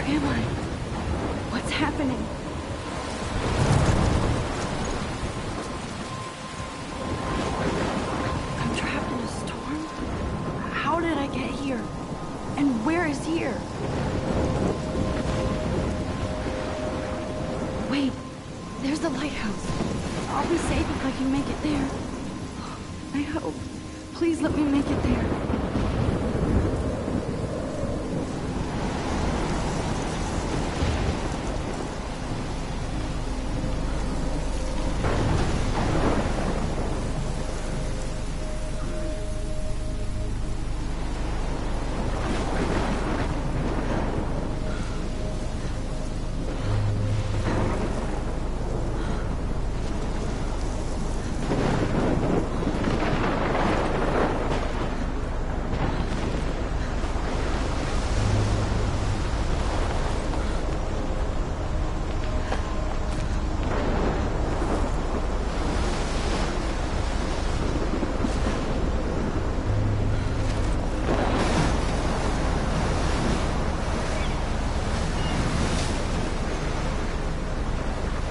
am I? What's happening? I'm trapped in a storm? How did I get here? And where is here? Wait, there's the lighthouse. I'll be safe if I can make it there. I hope. Please let me make it there.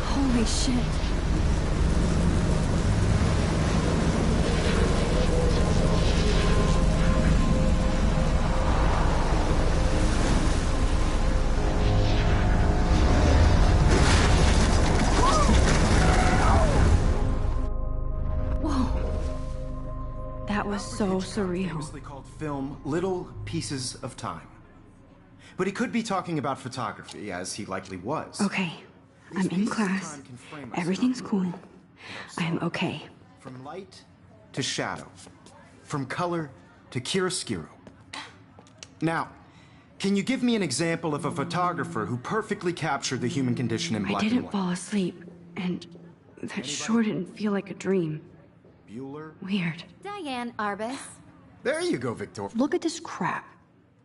Holy shit. Whoa. That was so surreal. Famously called film Little Pieces of Time. But he could be talking about photography, as he likely was. Okay. I'm in class. Everything's cool. I'm okay. From light to shadow. From color to chiaroscuro. Now, can you give me an example of a photographer who perfectly captured the human condition in black and I didn't white? fall asleep, and that sure didn't feel like a dream. Bueller? Weird. Diane Arbus. There you go, Victor. Look at this crap.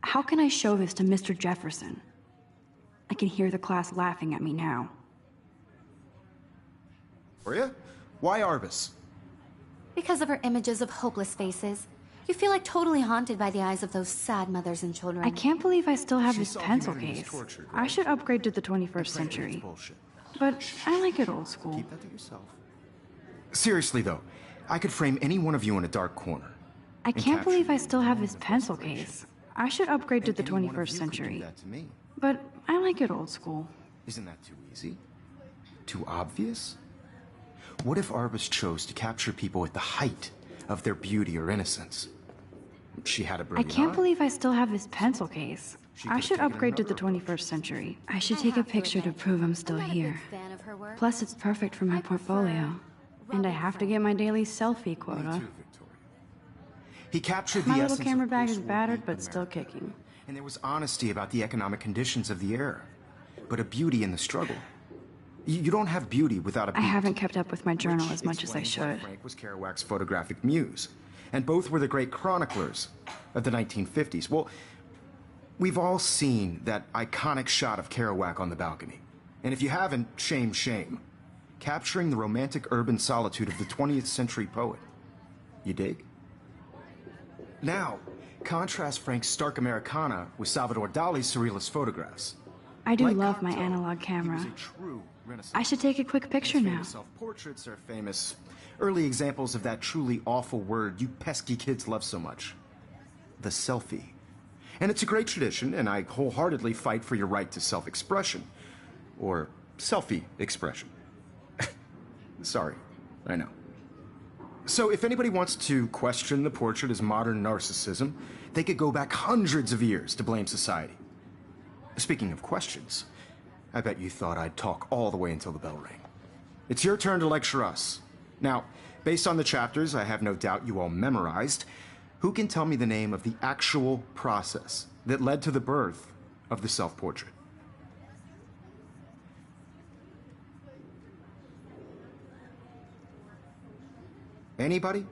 How can I show this to Mr. Jefferson? I can hear the class laughing at me now. For you? Why Arbus? Because of her images of hopeless faces. You feel like totally haunted by the eyes of those sad mothers and children. I can't believe I still have She this saw pencil humanity as case. tortured, I right? should upgrade to the 21st Frankly, century. it's bullshit. But I like it old school. Keep that to yourself. Seriously, though, I could frame any one of you in a dark corner. I and can't capture believe I you still in have a this moment of pencil desperation. case. I should upgrade to And the any one of 21st you could do century. that to me. But I like it old school. Isn't that too easy? Too obvious? What if Arbus chose to capture people at the height of their beauty or innocence? She had a I brilliant can't eye. believe I still have this pencil case. She I could've should taken upgrade to the another approach. 21st century. I should I take a have to picture to admit, prove I'm still I'm not a here. big fan of her work. Plus, it's perfect for my I prefer portfolio. And I Robert have to Frank. get my daily selfie Me quota. too, Victoria. He captured My the little essence camera of bag is post-war battered, deep but still America. kicking. And there was honesty about the economic conditions of the era. But a beauty in the struggle. You don't have beauty without a I beat. haven't kept up with my journal Which as much as I explains why should. Frank was Kerouac's photographic muse. And both were the great chroniclers of the 1950s. Well, we've all seen that iconic shot of Kerouac on the balcony. And if you haven't, shame, shame. Capturing the romantic urban solitude of the 20th century poet. You dig? Now, contrast Frank's stark Americana with Salvador Dali's surrealist photographs. I do Like love my Cocteau, analog he camera. was a true Renaissance. I should take a quick picture His now. famous self-portraits are famous. Early examples of that truly awful word you pesky kids love so much. The selfie. And it's a great tradition, and I wholeheartedly fight for your right to self-expression. Or selfie expression. Sorry, I know. So if anybody wants to question the portrait as modern narcissism, they could go back hundreds of years to blame society. Speaking of questions, I bet you thought I'd talk all the way until the bell rang. It's your turn to lecture us. Now, based on the chapters I have no doubt you all memorized, who can tell me the name of the actual process that led to the birth of the self-portrait? Anybody?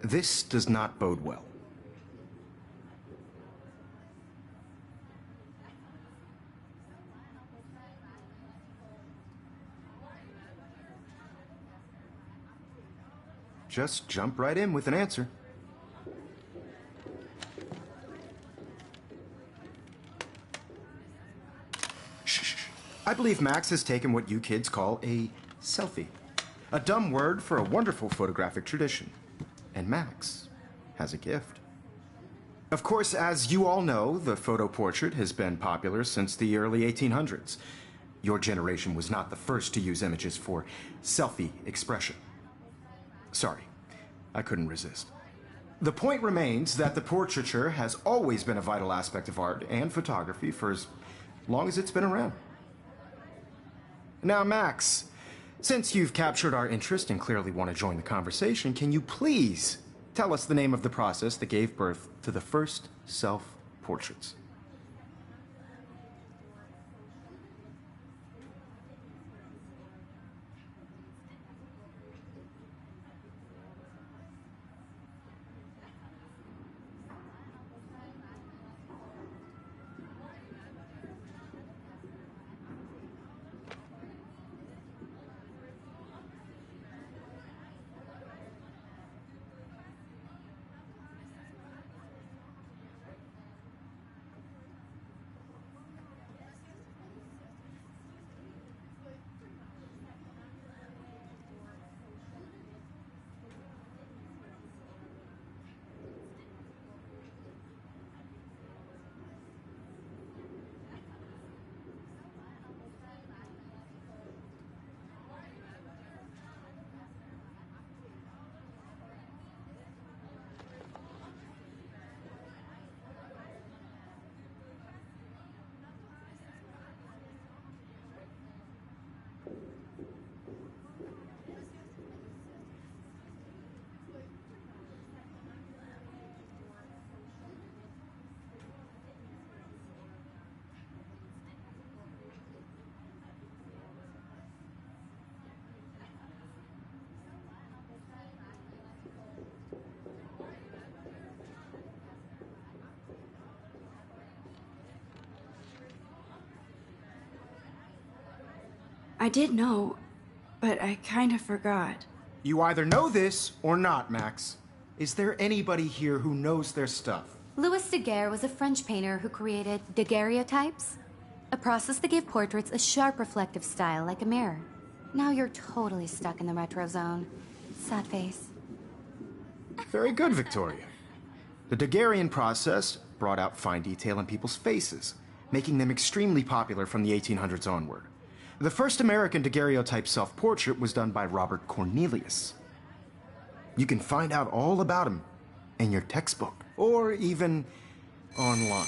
This does not bode well. Just jump right in with an answer. I believe Max has taken what you kids call a selfie. A dumb word for a wonderful photographic tradition. And Max has a gift. Of course, as you all know, the photo portrait has been popular since the early 1800s. Your generation was not the first to use images for selfie expression. Sorry, I couldn't resist. The point remains that the portraiture has always been a vital aspect of art and photography for as long as it's been around. Now, Max, since you've captured our interest and clearly want to join the conversation, can you please tell us the name of the process that gave birth to the first self-portraits? I did know, but I kind of forgot. You either know this or not, Max. Is there anybody here who knows their stuff? Louis Daguerre was a French painter who created daguerreotypes, a process that gave portraits a sharp reflective style like a mirror. Now you're totally stuck in the retro zone. Sad face. Very good, Victoria. The Daguerrean process brought out fine detail in people's faces, making them extremely popular from the 1800s onward. The first American daguerreotype self-portrait was done by Robert Cornelius. You can find out all about him in your textbook, or even online.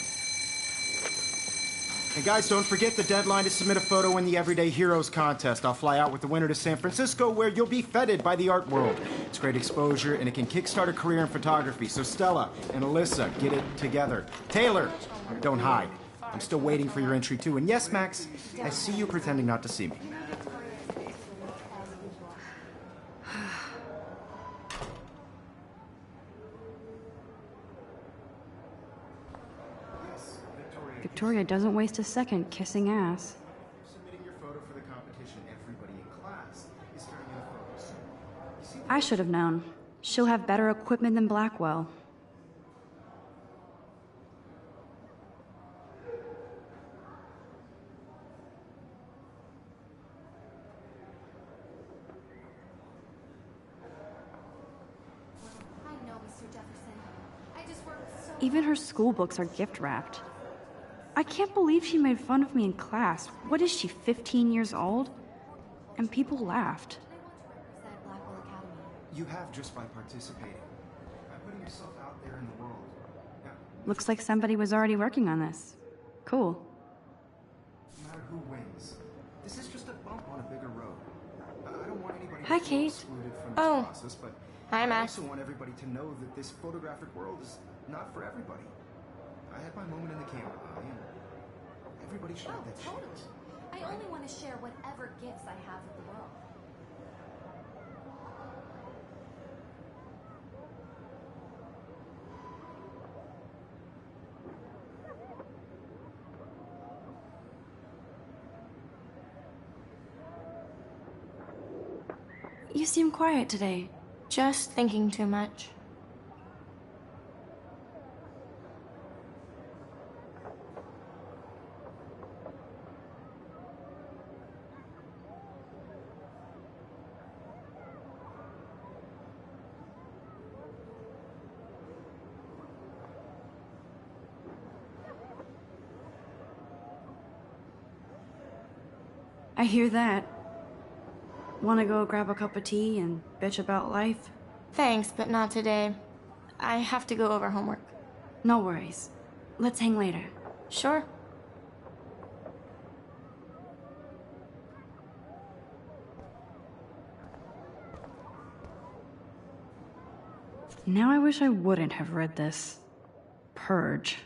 And guys, don't forget the deadline to submit a photo in the Everyday Heroes contest. I'll fly out with the winner to San Francisco, where you'll be feted by the art world. It's great exposure, and it can kickstart a career in photography. So Stella and Alyssa, get it together. Taylor, don't hide. I'm still waiting for your entry, too. And yes, Max, I see you pretending not to see me. Victoria doesn't waste a second kissing ass. Submitting your photo for the competition, everybody in class is turning in a photo. You see, I should have known. She'll have better equipment than Blackwell. I know, Mr. Jefferson. I just worked so Even her school books are gift wrapped. I can't believe she made fun of me in class. What is she, 15 years old? And people laughed. I want to represent Blackwell Academy. you have just by participating, by putting yourself out there in the world. Now, Looks like somebody was already working on this. Cool. no matter who wins, this is just a bump on a bigger road. I don't want anybody Hi, to feel Kate. excluded from this Oh. process, but Hi, I Max. also want everybody to know that this photographic world is not for everybody. I had my moment in the camera eye, and everybody should have that Totally. chance. I only want to share whatever gifts I have with the world. You seem quiet today. Just thinking too much. I hear that. Want to go grab a cup of tea and bitch about life? Thanks, but not today. I have to go over homework. No worries. Let's hang later. Sure. Now I wish I wouldn't have read this. Purge.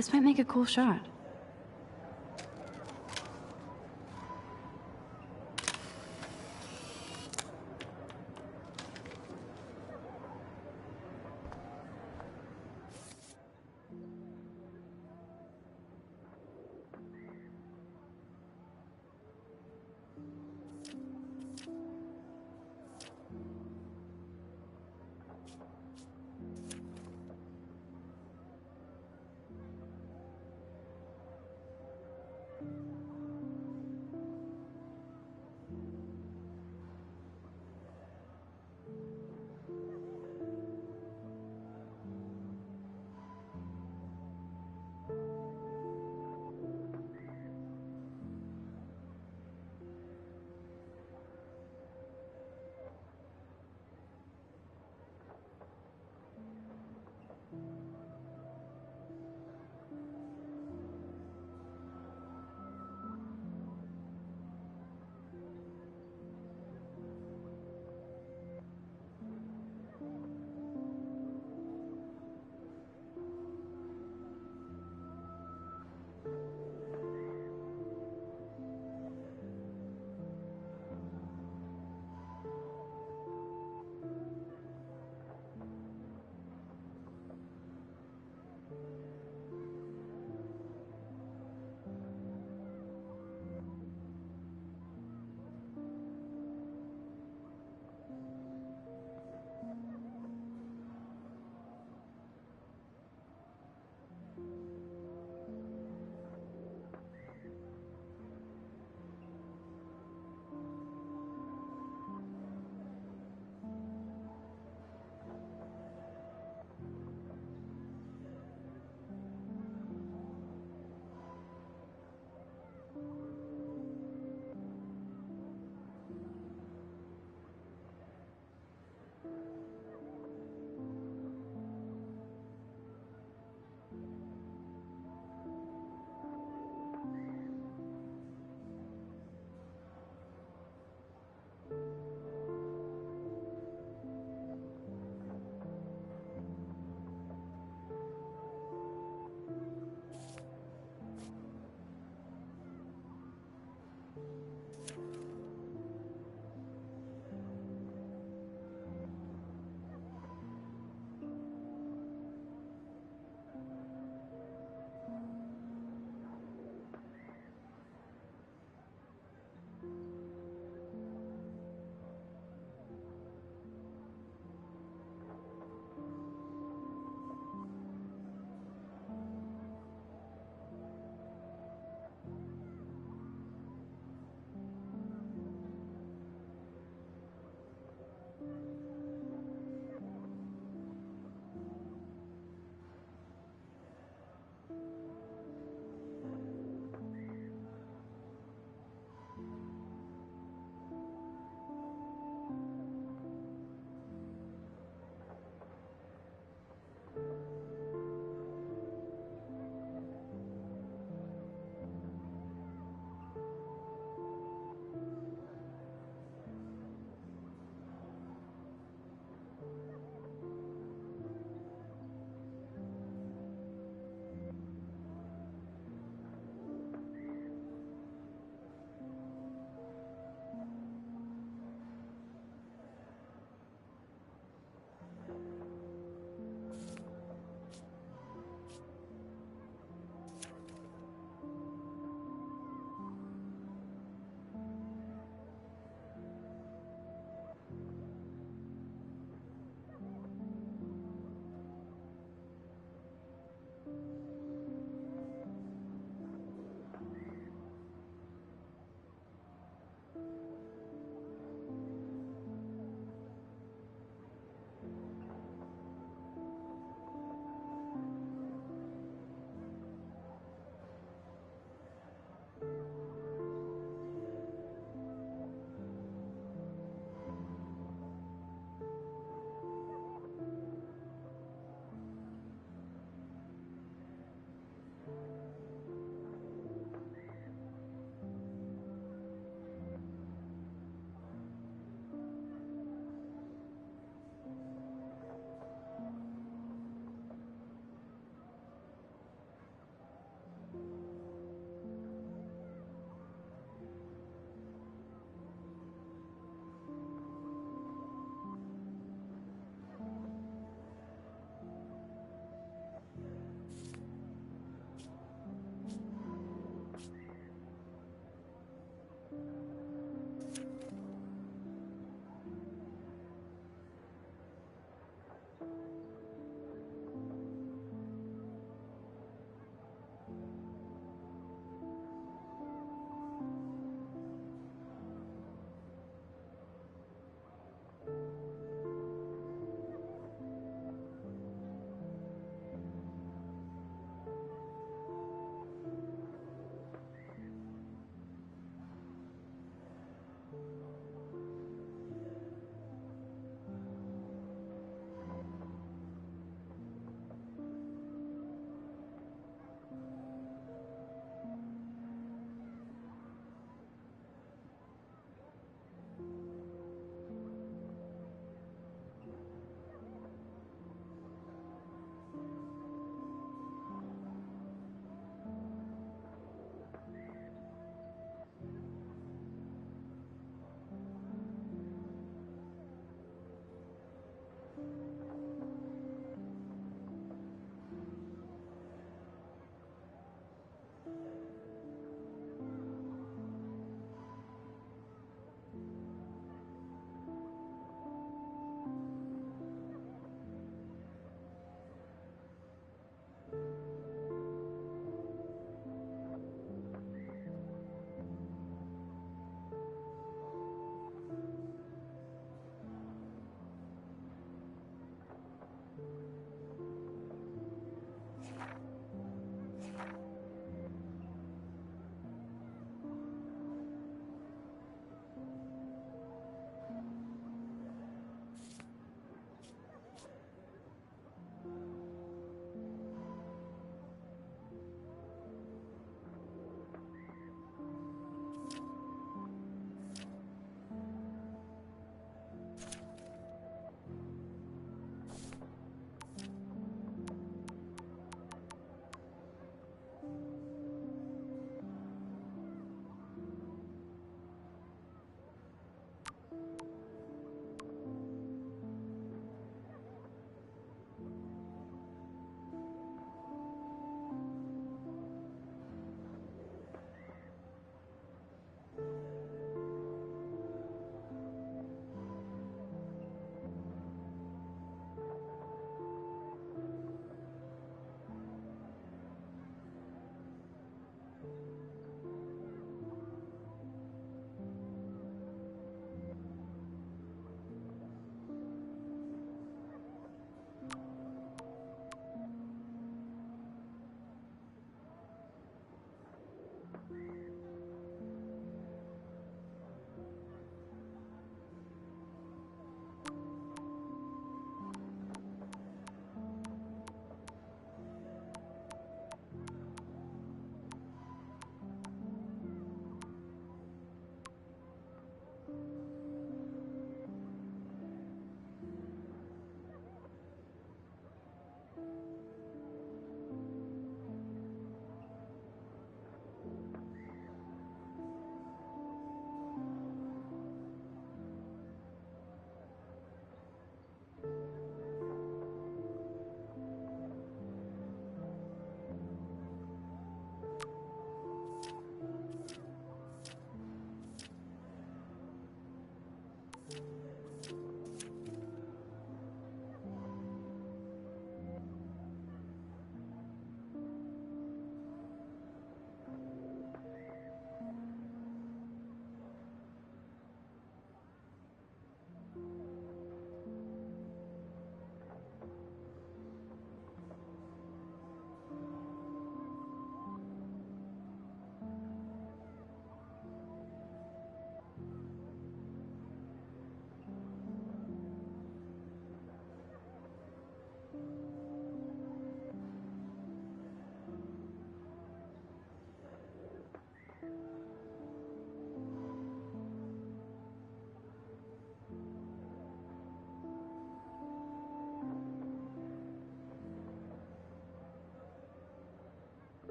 This might make a cool shot.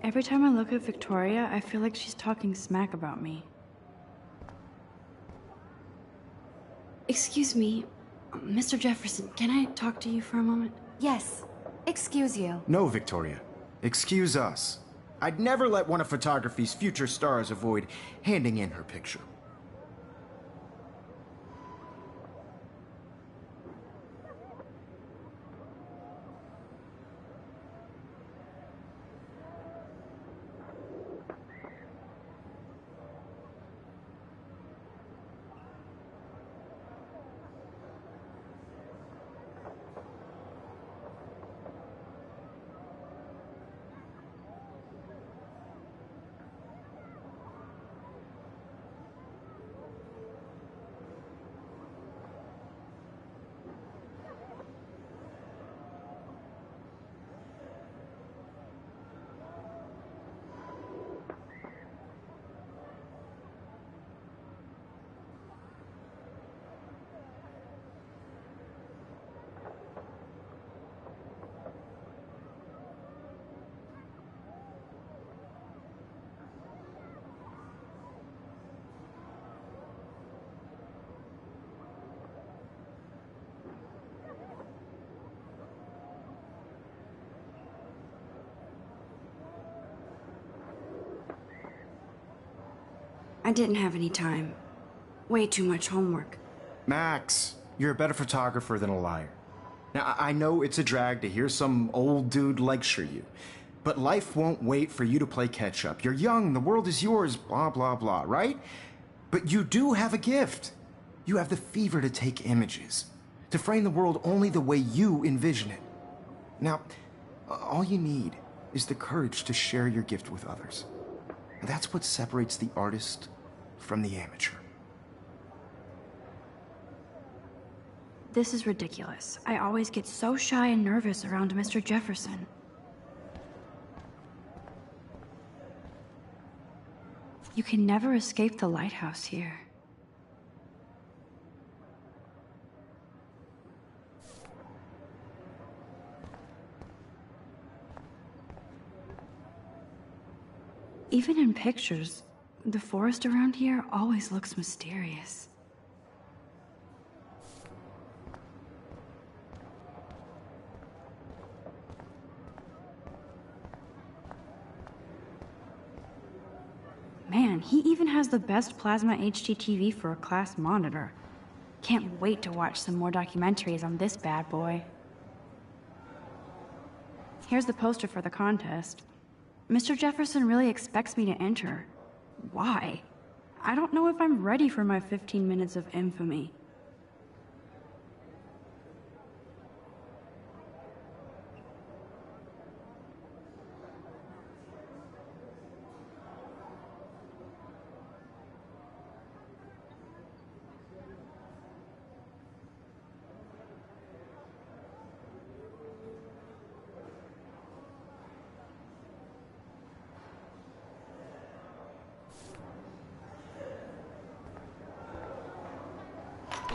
Every time I look at Victoria, I feel like she's talking smack about me. Excuse me, Mr. Jefferson, can I talk to you for a moment? Yes. Excuse you. No, Victoria. Excuse us. I'd never let one of photography's future stars avoid handing in her picture. I didn't have any time. Way too much homework. Max, you're a better photographer than a liar. Now, I know it's a drag to hear some old dude lecture you, but life won't wait for you to play catch-up. You're young, the world is yours, blah, blah, blah, right? But you do have a gift. You have the fever to take images, to frame the world only the way you envision it. Now, all you need is the courage to share your gift with others. And that's what separates the artist from the amateur. This is ridiculous. I always get so shy and nervous around Mr. Jefferson. You can never escape the lighthouse here. Even in pictures, the forest around here always looks mysterious. Man, he even has the best plasma HDTV for a class monitor. Can't wait to watch some more documentaries on this bad boy. Here's the poster for the contest. Mr. Jefferson really expects me to enter. Why? I don't know if I'm ready for my 15 minutes of infamy.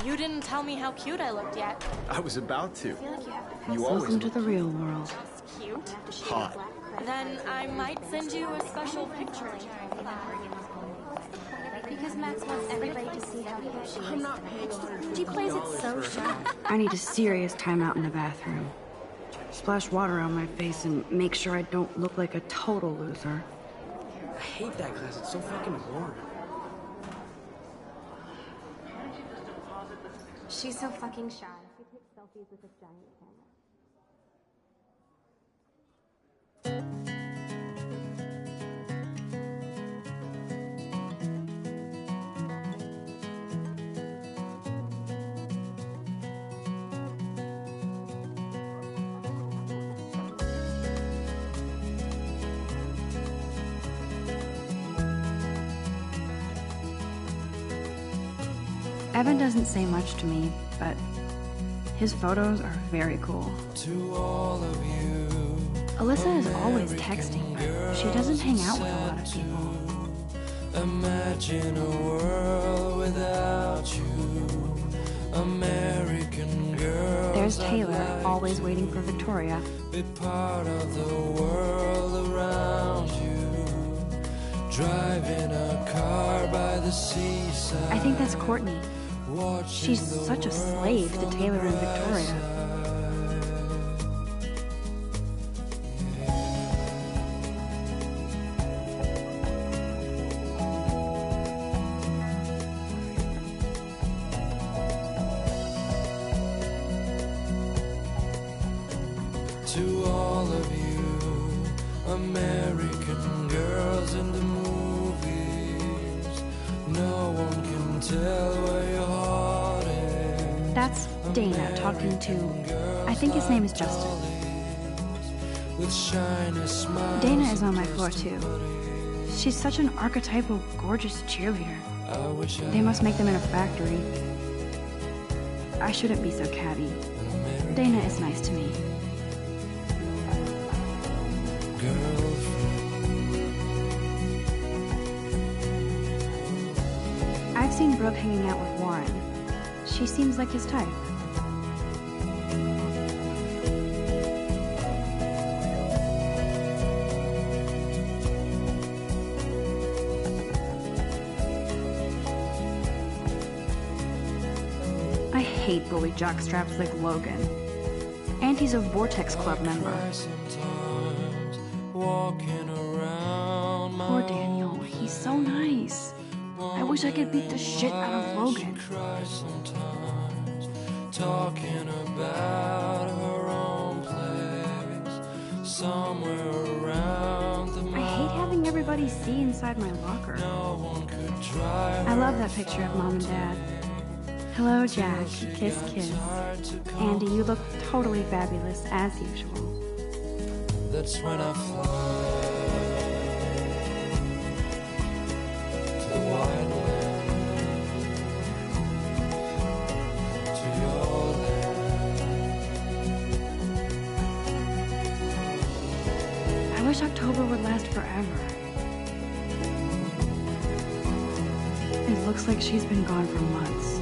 You didn't tell me how cute I looked yet. I was about to. You Welcome to the real world. Cute? Hot. Then I might send you a special picture. Because Max wants everybody to see how cute she is. She plays it so shy. I need a serious timeout in the bathroom. Splash water on my face and make sure I don't look like a total loser. I hate that class. It's so fucking boring. She's so fucking shy. She takes selfies with this giant camera. Evan doesn't say much to me, but his photos are very cool. To all of you, Alyssa is always texting, but she doesn't hang out with a lot of people. imagine a world without you, American girl. There's Liz Taylor, always waiting for Victoria. Be part of the world around you. Driving a car by the seaside. I think that's Courtney. She's such a slave to Taylor and Victoria. To all of you American girls in the movies, no one can tell where your heart is. That's Dana talking to, I think his name is Justin. With shiny smiles. Dana is on my floor too. She's such an archetypal, gorgeous cheerleader. I wish I They must make them in a factory. I shouldn't be so catty. Dana is nice to me. I've seen Brooke hanging out with Warren. She seems like his type. I hate bully jockstraps like Logan. And he's a Vortex Club member. sometimes walking around my Poor Daniel, he's so nice. I wish I could beat the shit out of Logan. cry sometimes, talking about her own place, somewhere around the I hate having everybody see inside my locker. no one could drive. I love that picture of Mom and Dad. Hello, Jack. Kiss, kiss. Andy, you look totally fabulous, as usual. That's when I fly to the wide land, to your land. I wish October would last forever. It looks like she's been gone for months.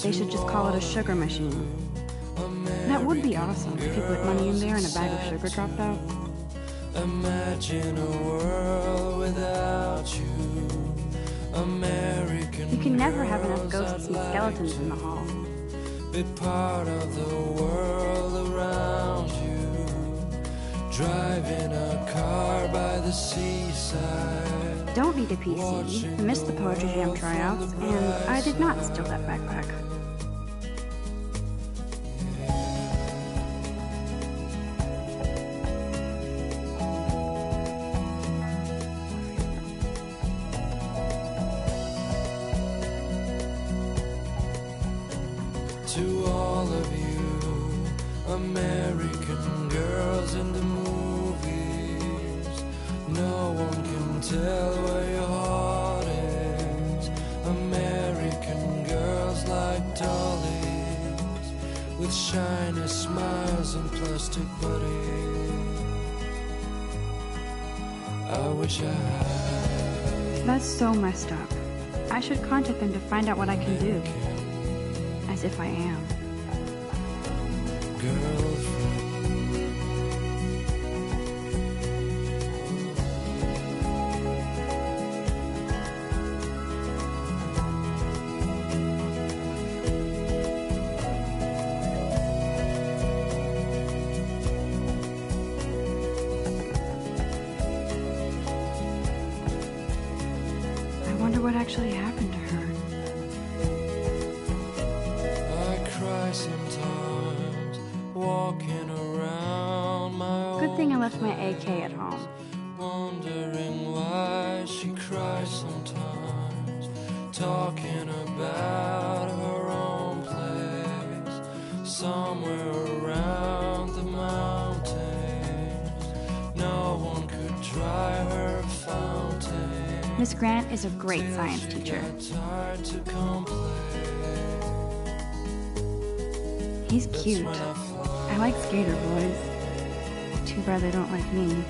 They should just call it a sugar machine. That would be awesome if you put money in there and a bag of sugar dropped out. Imagine a world without you, American. You can never have enough ghosts and skeletons in the hall. Be part of the world around you, driving a car by the seaside. Don't need a PC. I missed the Poetry Jam tryouts, and I did not steal that backpack. To all of you American girls in the movies, no one can tell where your heart is. American girls like dollies, with shiny smiles and plastic bodies. I wish I had That's so messed up. I should contact them to find out what I can do. As if I am. girlfriend. I wonder what actually happened to her. left my AK at home. Wondering why she cries sometimes, talking about her own place, somewhere around the mountains. No one could dry her fountain. Miss Grant is a great science teacher. He's cute. I like skater boys. Too bad they don't like me.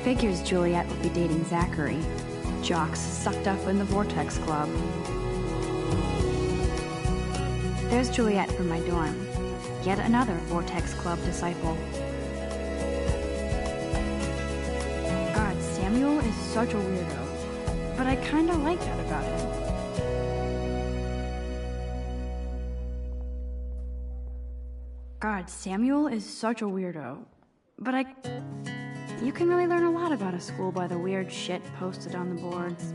Figures Juliet would be dating Zachary, jocks sucked up in the Vortex Club. There's Juliet from my dorm, yet another Vortex Club disciple. God, Samuel is such a weirdo, but I kinda like that about him. God, Samuel is such a weirdo, but you can really learn a lot about a school by the weird shit posted on the boards.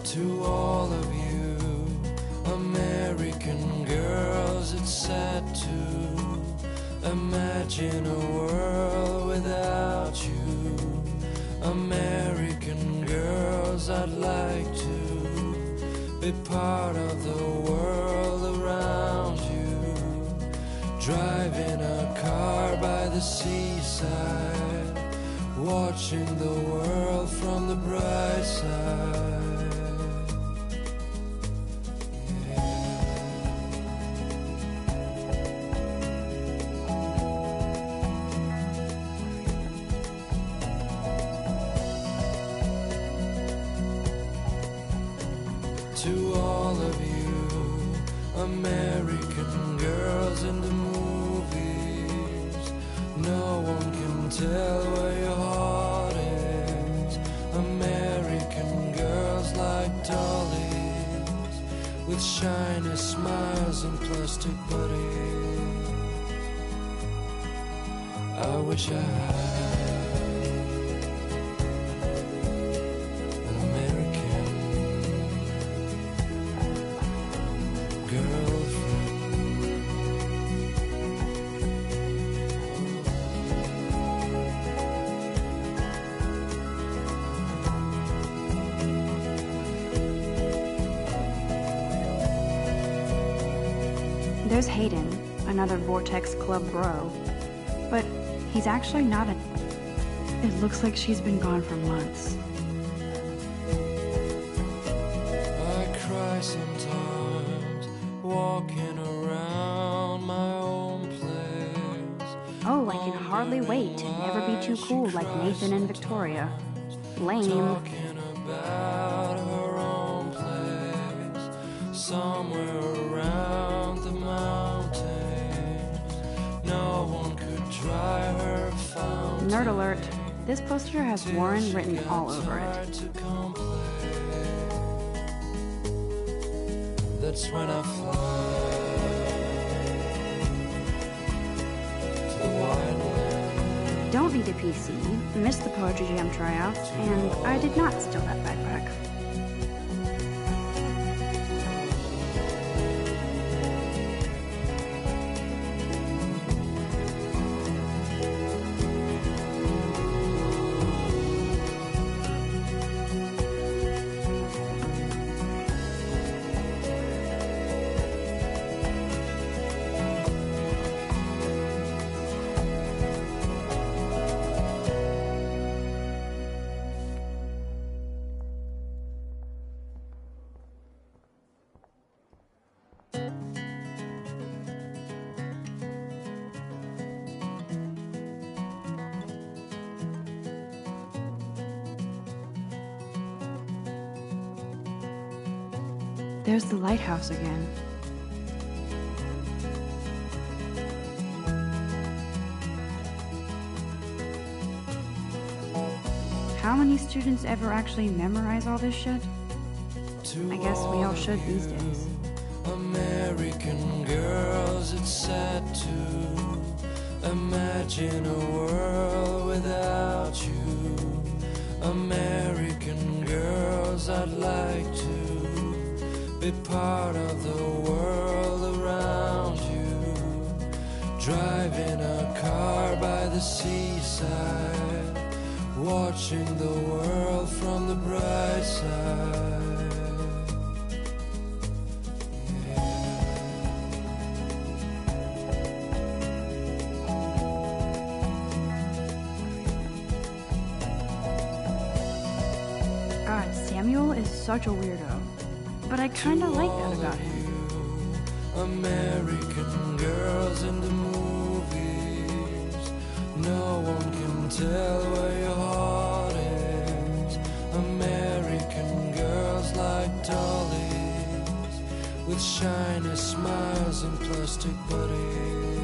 To all of you American girls, it's sad to imagine a world without you. American girls, I'd like to be part of the world around you. Driving a car by the seaside, watching the world from the bright side. To all of you American girls in the movies, no one can tell where your heart is. American girls like dollies, with shiny smiles and plastic bodies. I wish I had an American girlfriend. There's Hayden, another Vortex Club bro. But he's actually not a... It looks like she's been gone for months. I cry sometimes, walking around my own place. Oh, I can hardly wait to never be too cool like Nathan and Victoria. Lame. Talking about her own place, somewhere around the mountains. No one could dry her fountain. Nerd alert. This poster has Warren written all over it. That's when I fly to the wide land. Don't need a PC, missed the Poetry Jam tryouts, and I did not steal that backpack. There's the lighthouse again. many students ever actually memorize all this shit? I guess we all should these days. American girls, it's sad to imagine a world without you. American girls, I'd like to be part of the world around you. Driving a car by the seaside, watching the world from the bright side. God, Samuel is such a weirdo. But I kinda like that about him. American girls in the movies, no one can tell where your heart is. American girls like dollies, with shiny smiles and plastic bodies.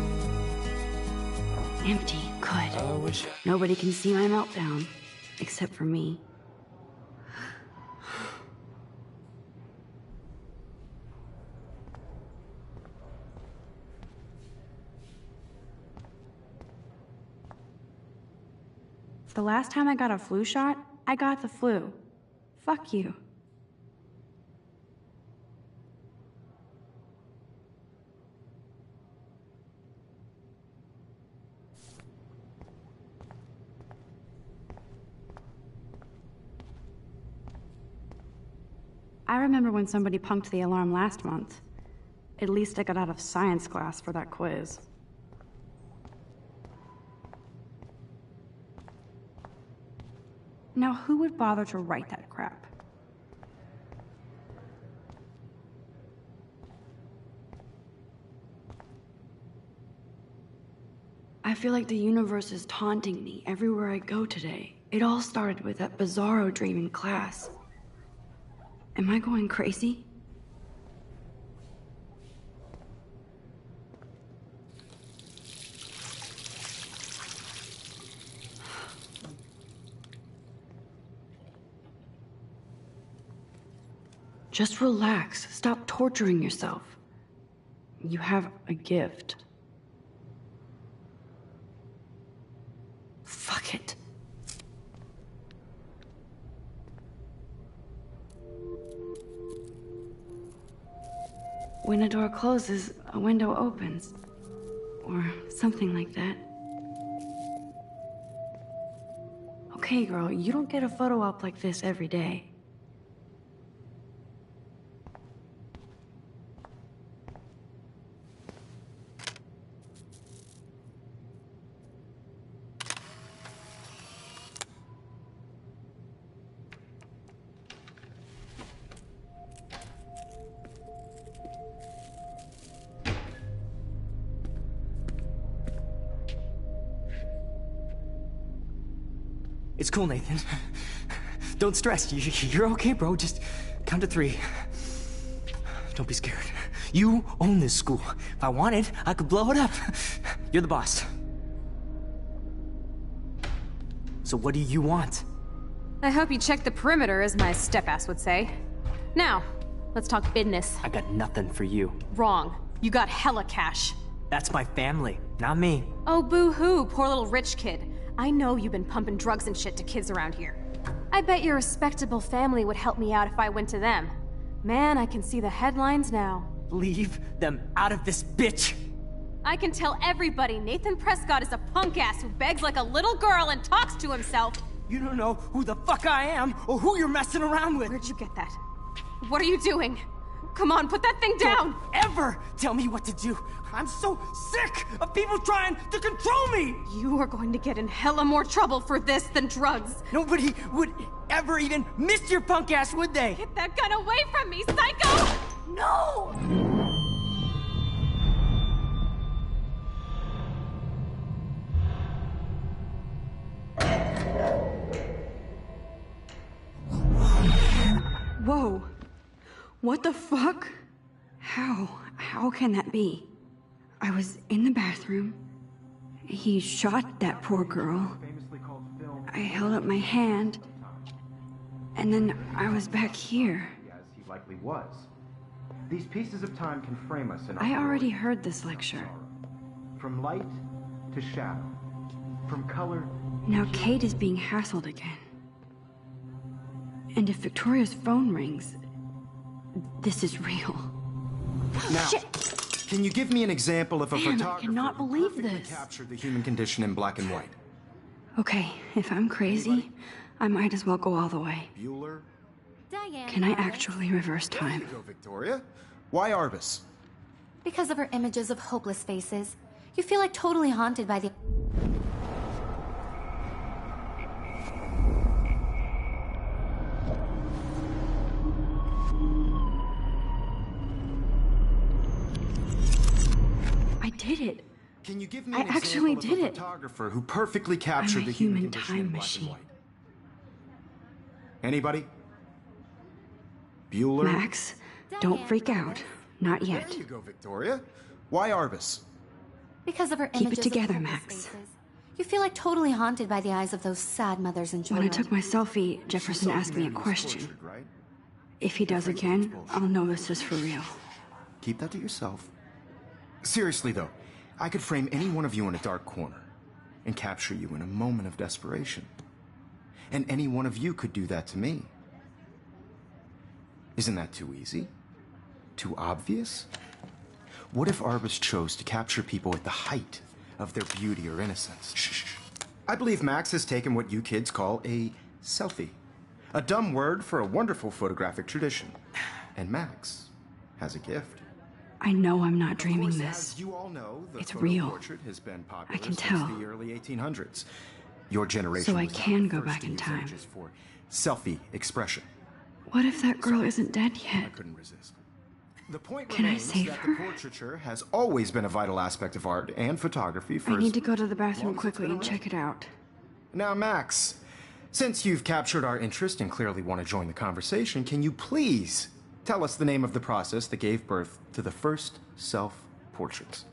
Empty, good. I wish I Nobody can see my meltdown, except for me. The last time I got a flu shot, I got the flu. Fuck you. I remember when somebody punked the alarm last month. At least I got out of science class for that quiz. Now, who would bother to write that crap? I feel like the universe is taunting me everywhere I go today. It all started with that bizarro dream in class. Am I going crazy? Just relax. Stop torturing yourself. You have a gift. Fuck it. When a door closes, a window opens. Or something like that. Okay, girl, you don't get a photo op like this every day. It's cool, Nathan. Don't stress. You're okay, bro. Just count to 3. Don't be scared. You own this school. If I wanted, I could blow it up. You're the boss. So what do you want? I hope you checked the perimeter, as my step-ass would say. Now, let's talk business. I got nothing for you. Wrong. You got hella cash. That's my family, not me. Oh, boo-hoo, poor little rich kid. I know you've been pumping drugs and shit to kids around here. I bet your respectable family would help me out if I went to them. Man, I can see the headlines now. Leave them out of this bitch! I can tell everybody Nathan Prescott is a punk ass who begs like a little girl and talks to himself. You don't know who the fuck I am or who you're messing around with. Where'd you get that? What are you doing? Come on, put that thing down! Don't ever tell me what to do. I'm so sick of people trying to control me! You are going to get in hella more trouble for this than drugs. Nobody would ever even miss your punk ass, would they? Get that gun away from me, psycho! No! Whoa. What the fuck? How can that be? I was in the bathroom. He shot that poor girl. I held up my hand, And then I was back here. As he likely was. These pieces of time can frame us in I our already origins heard this of lecture. sorrow. From light to shadow. From color. Now Kate is being hassled again. And if Victoria's phone rings, this is real. Now, Shit! can you give me an example of a Man, I photographer cannot who believe perfectly this. captured the human condition in black and white? Okay, if I'm crazy, I might as well go all the way. Bueller? Diane. Can I Arbus. actually reverse There time? you go, Victoria. Why Arbus? Because of her images of hopeless faces, you feel like totally haunted by the. I did it. Can you give me I an actually example did of a it. photographer who perfectly captured the human human condition time in black machine. and white? Anybody? Bueller? Max, don't freak out. Not yet. There you go, Victoria. Why Arbus? Because of her Keep it images together, of hopeless Max. faces, you feel like totally haunted by the eyes of those sad mothers and When I children. took my selfie, Jefferson asked me a Humanity was question. tortured, right? If he does again, I'll know this is for real. Keep that to yourself. Seriously, though, I could frame any one of you in a dark corner and capture you in a moment of desperation. And any one of you could do that to me. Isn't that too easy? Too obvious? What if Arbus chose to capture people at the height of their beauty or innocence? Shh. I believe Max has taken what you kids call a selfie. A dumb word for a wonderful photographic tradition. And Max has a gift. I know I'm not dreaming Of course, this. as you all know, the It's photo real. portrait has been popular I can since tell. the early 1800s. Your generation So I was not can the go first back to in use time. images for selfie expression. What if that girl isn't dead I yet? couldn't resist. The point Can I remains save that her? the portraiture has always been a vital aspect of art and photography for I need as to go to the bathroom long as it's quickly been and check it out. Now, Max, since you've captured our interest and clearly want to join the conversation, can you please tell us the name of the process that gave birth to the first self-portraits?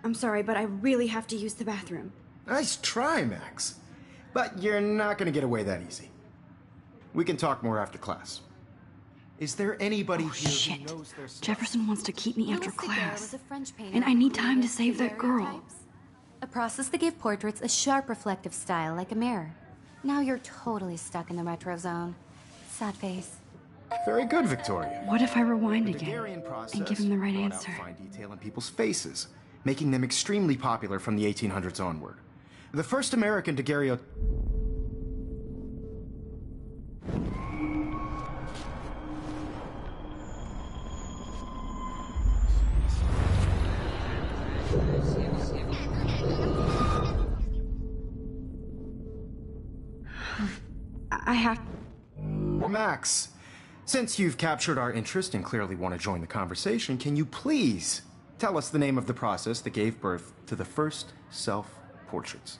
I'm sorry, but I really have to use the bathroom. Nice try, Max. But you're not going to get away that easy. We can talk more after class. Is there anybody here Shit. who knows their stuff? Jefferson wants to keep me after Louis Daguerre class. was a French painter And I who need time to created save that girl. daguerreotypes, a process that gave portraits a sharp reflective style like a mirror. Now you're totally stuck in the retro zone. Sad face. Very good, Victoria. What if I rewind The again Daguerrean process and give him the right brought answer? out fine detail in people's faces, making them extremely popular from the 1800s onward. The first American daguerreotype. I have. Max, since you've captured our interest and clearly want to join the conversation, can you please tell us the name of the process that gave birth to the first self-portraits?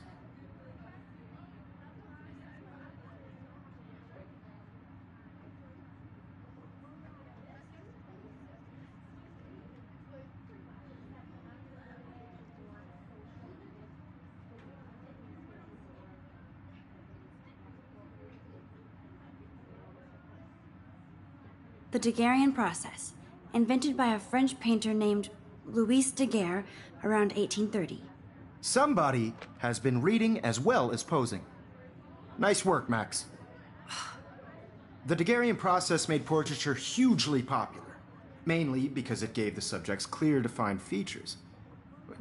The Daguerrean process, invented by a French painter named Louis Daguerre around 1830. Somebody has been reading as well as posing. Nice work, Max. The Daguerrean process made portraiture hugely popular, mainly because it gave the subjects clear, defined features.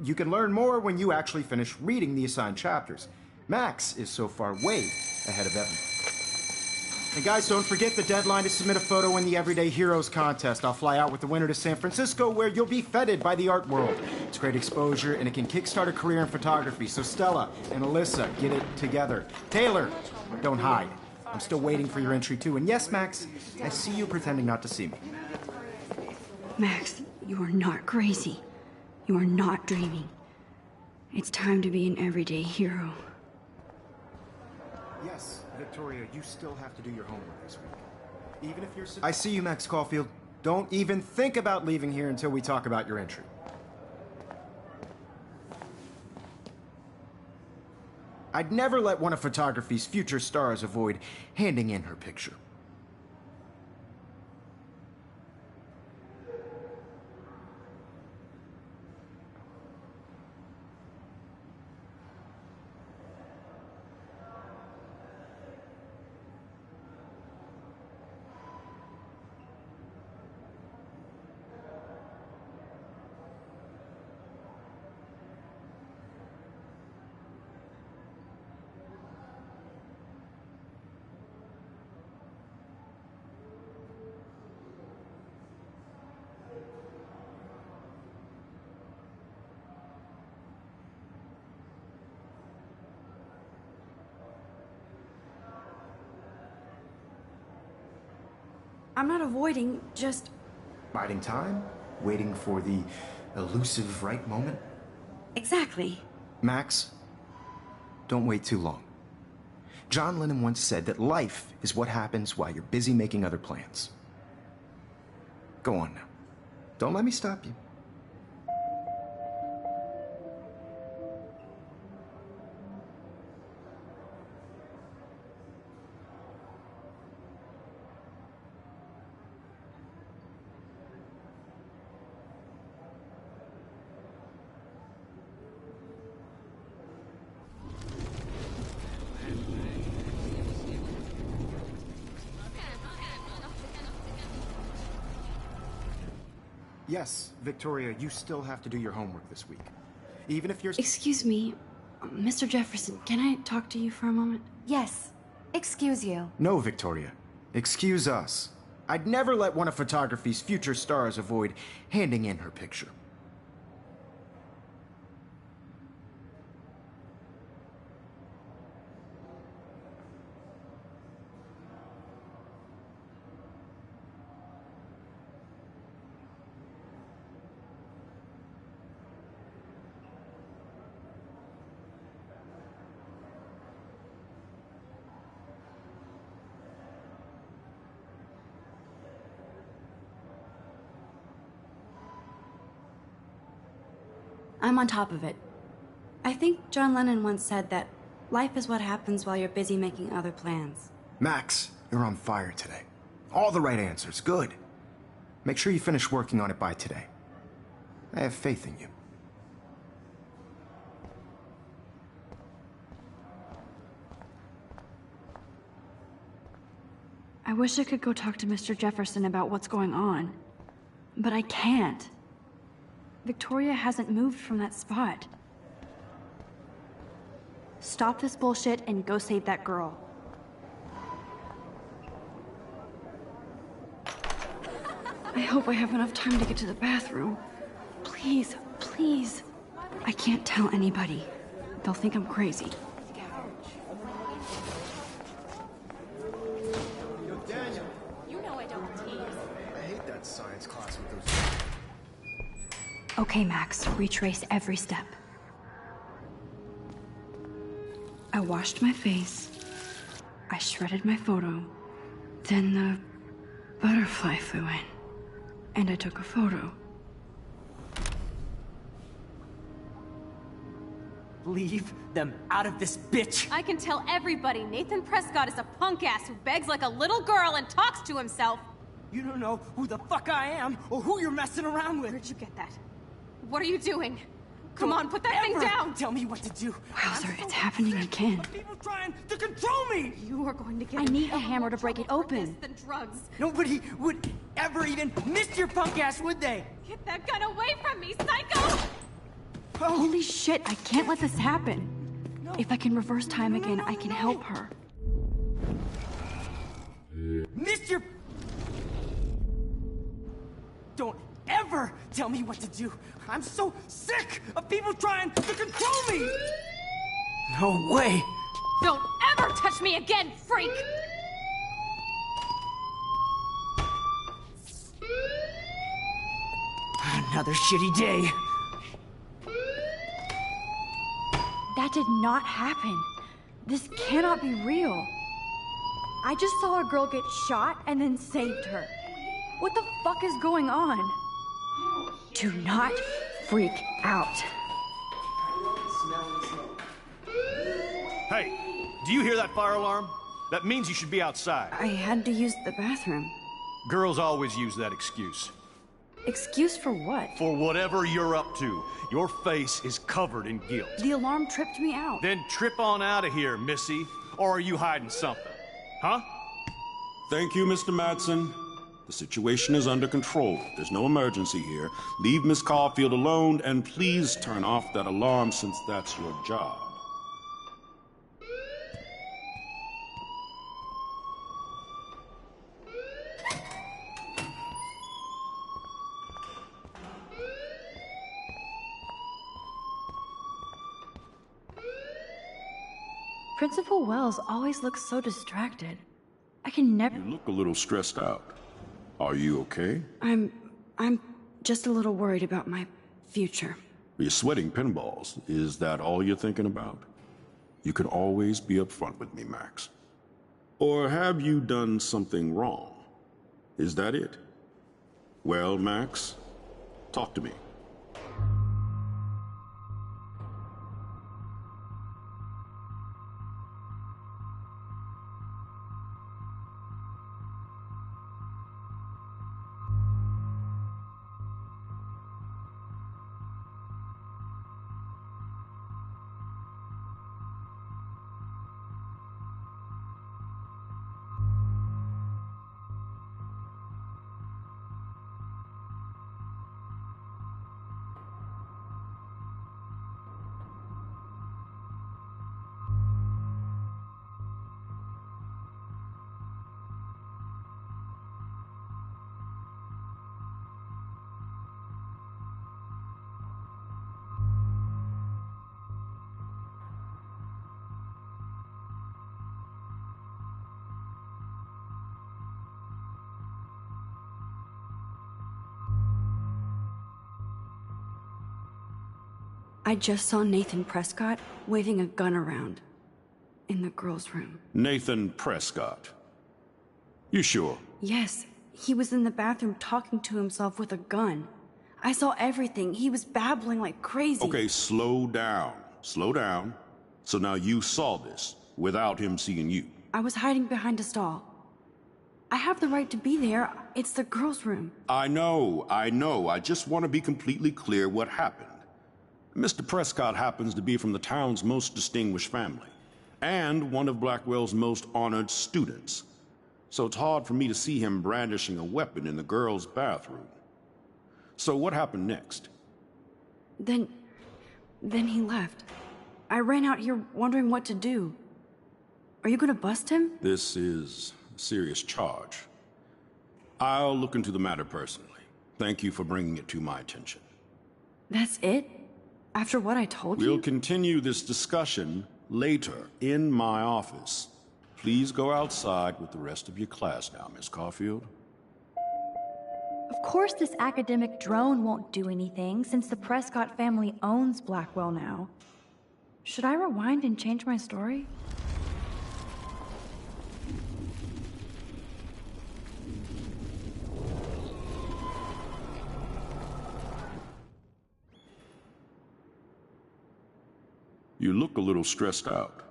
You can learn more when you actually finish reading the assigned chapters. Max is so far way ahead of Evan. And guys, don't forget the deadline to submit a photo in the Everyday Heroes contest. I'll fly out with the winner to San Francisco, where you'll be feted by the art world. It's great exposure, and it can kickstart a career in photography. So Stella and Alyssa, get it together. Taylor, don't hide. I'm still waiting for your entry, too. And yes, Max, I see you pretending not to see me. Max, you are not crazy. You are not dreaming. It's time to be an everyday hero. Yes, Victoria, you still have to do your homework this week. Even if you're... I see you, Max Caulfield. Don't even think about leaving here until we talk about your entry. I'd never let one of photography's future stars avoid handing in her picture. I'm not avoiding, just... Biding time? Waiting for the elusive right moment? Exactly. Max, don't wait too long. John Lennon once said that life is what happens while you're busy making other plans. Go on now. Don't let me stop you. Yes, Victoria, you still have to do your homework this week. Even if you're... Excuse me, Mr. Jefferson, can I talk to you for a moment? Yes. Excuse you. No, Victoria. Excuse us. I'd never let one of photography's future stars avoid handing in her picture. I'm on top of it. I think John Lennon once said that life is what happens while you're busy making other plans. Max, you're on fire today. All the right answers. Good. Make sure you finish working on it by today. I have faith in you. I wish I could go talk to Mr. Jefferson about what's going on, but I can't. Victoria hasn't moved from that spot. Stop this bullshit and go save that girl. I hope I have enough time to get to the bathroom. Please, please. I can't tell anybody. They'll think I'm crazy. You know I don't tease. I hate that science class with those... Okay, Max, retrace every step. I washed my face. I shredded my photo. Then the butterfly flew in. And I took a photo. Leave them out of this bitch! I can tell everybody Nathan Prescott is a punk ass who begs like a little girl and talks to himself. You don't know who the fuck I am or who you're messing around with. Where'd you get that? What are you doing? Come on, put that thing down! Tell me what to do. Wowzer, it's happening again. People trying to control me! You are going to get... I need a hammer to break it open. ...than drugs. Nobody would ever even miss your punk ass, would they? Get that gun away from me, psycho! Holy shit, I can't let this happen. If I can reverse time again, I can help her. Mr. Don't ever tell me what to do. I'm so sick of people trying to control me. No way. Don't ever touch me again, freak! Another shitty day. That did not happen. This cannot be real. I just saw a girl get shot and then saved her. What the fuck is going on? Do not freak out. Hey, do you hear that fire alarm? That means you should be outside. I had to use the bathroom. Girls always use that excuse. Excuse for what? For whatever you're up to, your face is covered in guilt. The alarm tripped me out. Then trip on out of here, Missy. Or are you hiding something? Huh? Thank you, Mr. Madsen. The situation is under control. There's no emergency here. Leave Miss Caulfield alone, and please turn off that alarm since that's your job. Principal Wells always looks so distracted. I can never... You look a little stressed out. Are you okay? I'm just a little worried about my future. You're sweating pinballs. Is that all you're thinking about? You can always be upfront with me, Max. Or have you done something wrong? Is that it? Well, Max, talk to me. I just saw Nathan Prescott waving a gun around in the girls' room. Nathan Prescott. You sure? Yes, he was in the bathroom talking to himself with a gun. I saw everything. He was babbling like crazy. Okay, slow down. Slow down. So now you saw this without him seeing you. I was hiding behind a stall. I have the right to be there. It's the girls' room. I know. I just want to be completely clear what happened. Mr. Prescott happens to be from the town's most distinguished family, and one of Blackwell's most honored students. So it's hard for me to see him brandishing a weapon in the girls' bathroom. So what happened next? Then he left. I ran out here wondering what to do. Are you gonna bust him? This is a serious charge. I'll look into the matter personally. Thank you for bringing it to my attention. That's it? After what I told you? We'll continue this discussion later in my office. Please go outside with the rest of your class now, Miss Caulfield. Of course this academic drone won't do anything since the Prescott family owns Blackwell now. Should I rewind and change my story? You look a little stressed out.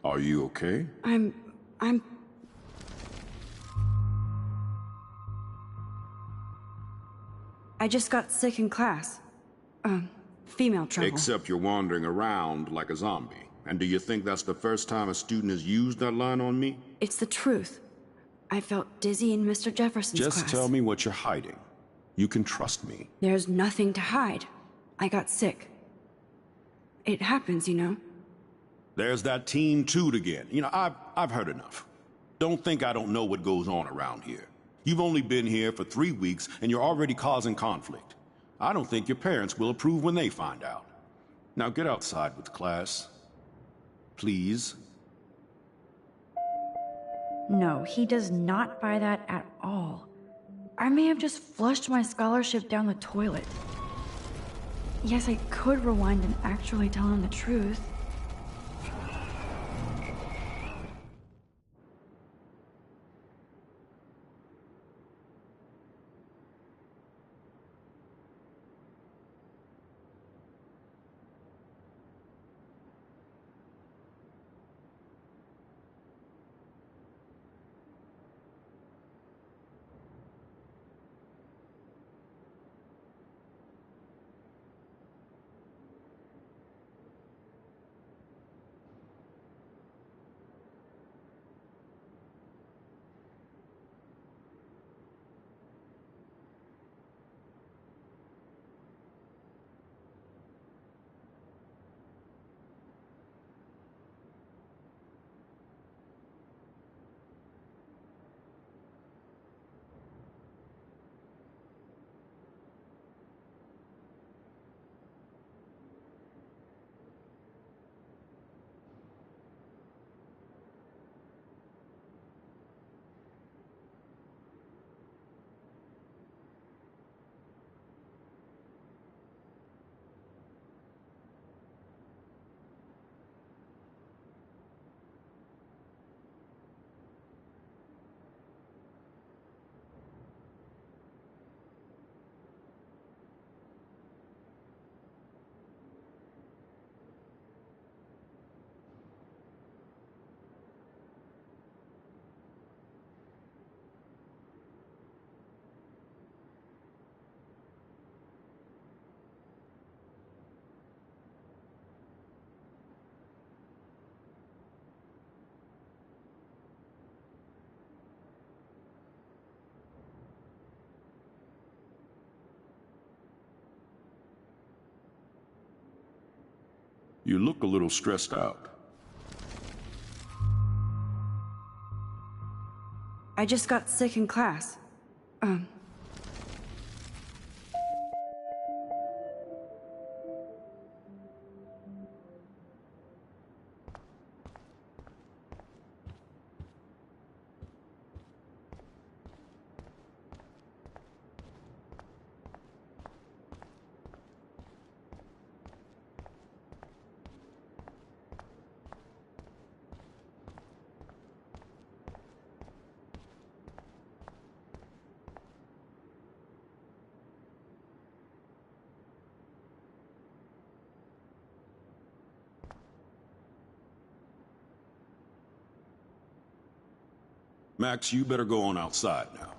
Are you okay? I'm... I just got sick in class. Female trouble. Except you're wandering around like a zombie. And do you think that's the first time a student has used that line on me? It's the truth. I felt dizzy in Mr. Jefferson's class. Just tell me what you're hiding. You can trust me. There's nothing to hide. I got sick. It happens, you know? There's that teen toot again. You know, I've heard enough. Don't think I don't know what goes on around here. You've only been here for 3 weeks, and you're already causing conflict. I don't think your parents will approve when they find out. Now get outside with class. Please. No, he does not buy that at all. I may have just flushed my scholarship down the toilet. Yes, I could rewind and actually tell him the truth. You look a little stressed out. I just got sick in class. Max, you better go on outside now.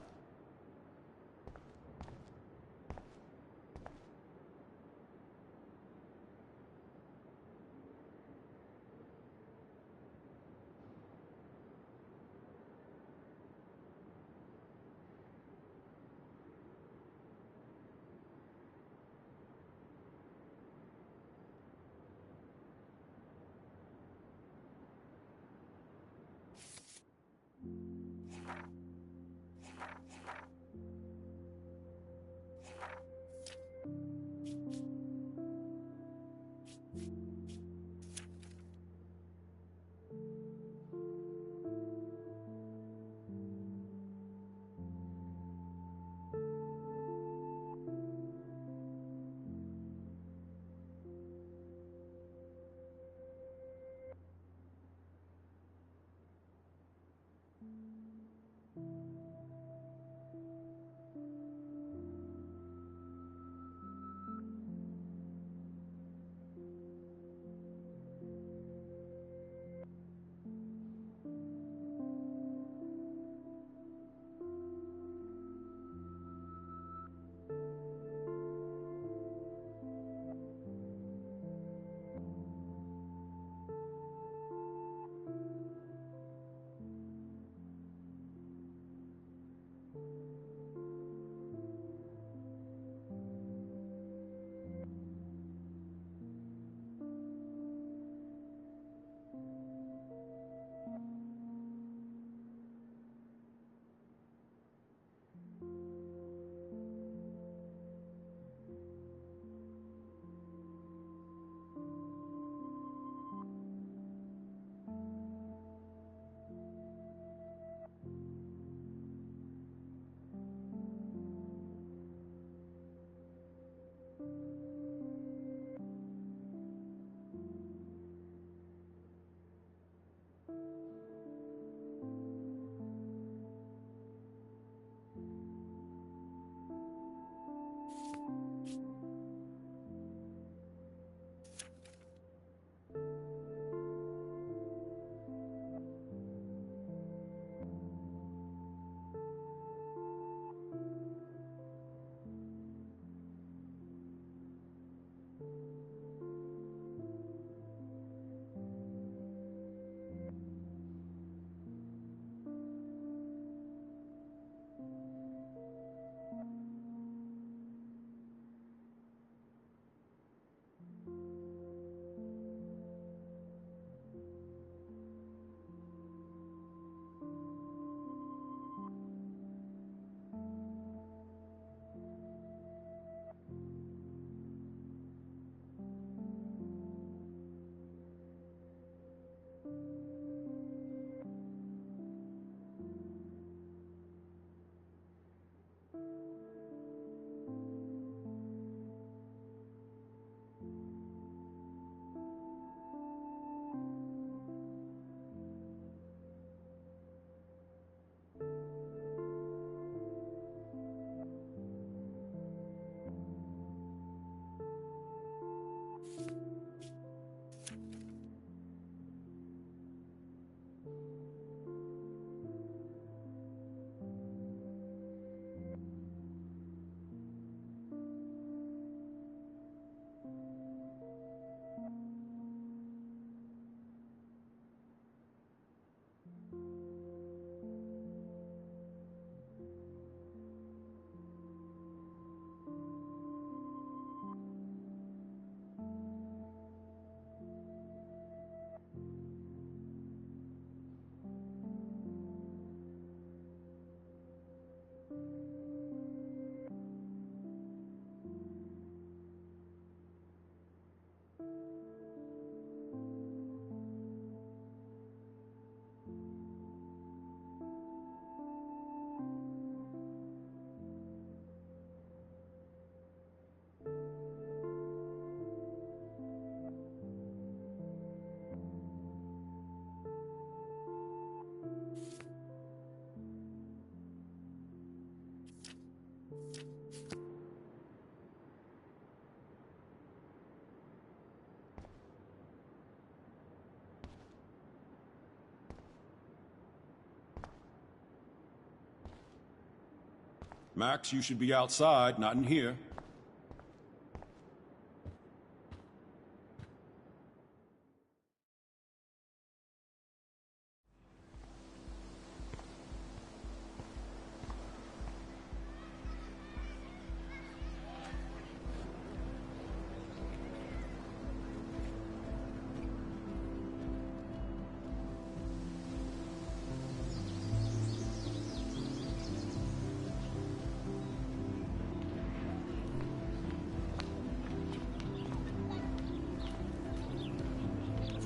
Max, you should be outside, not in here.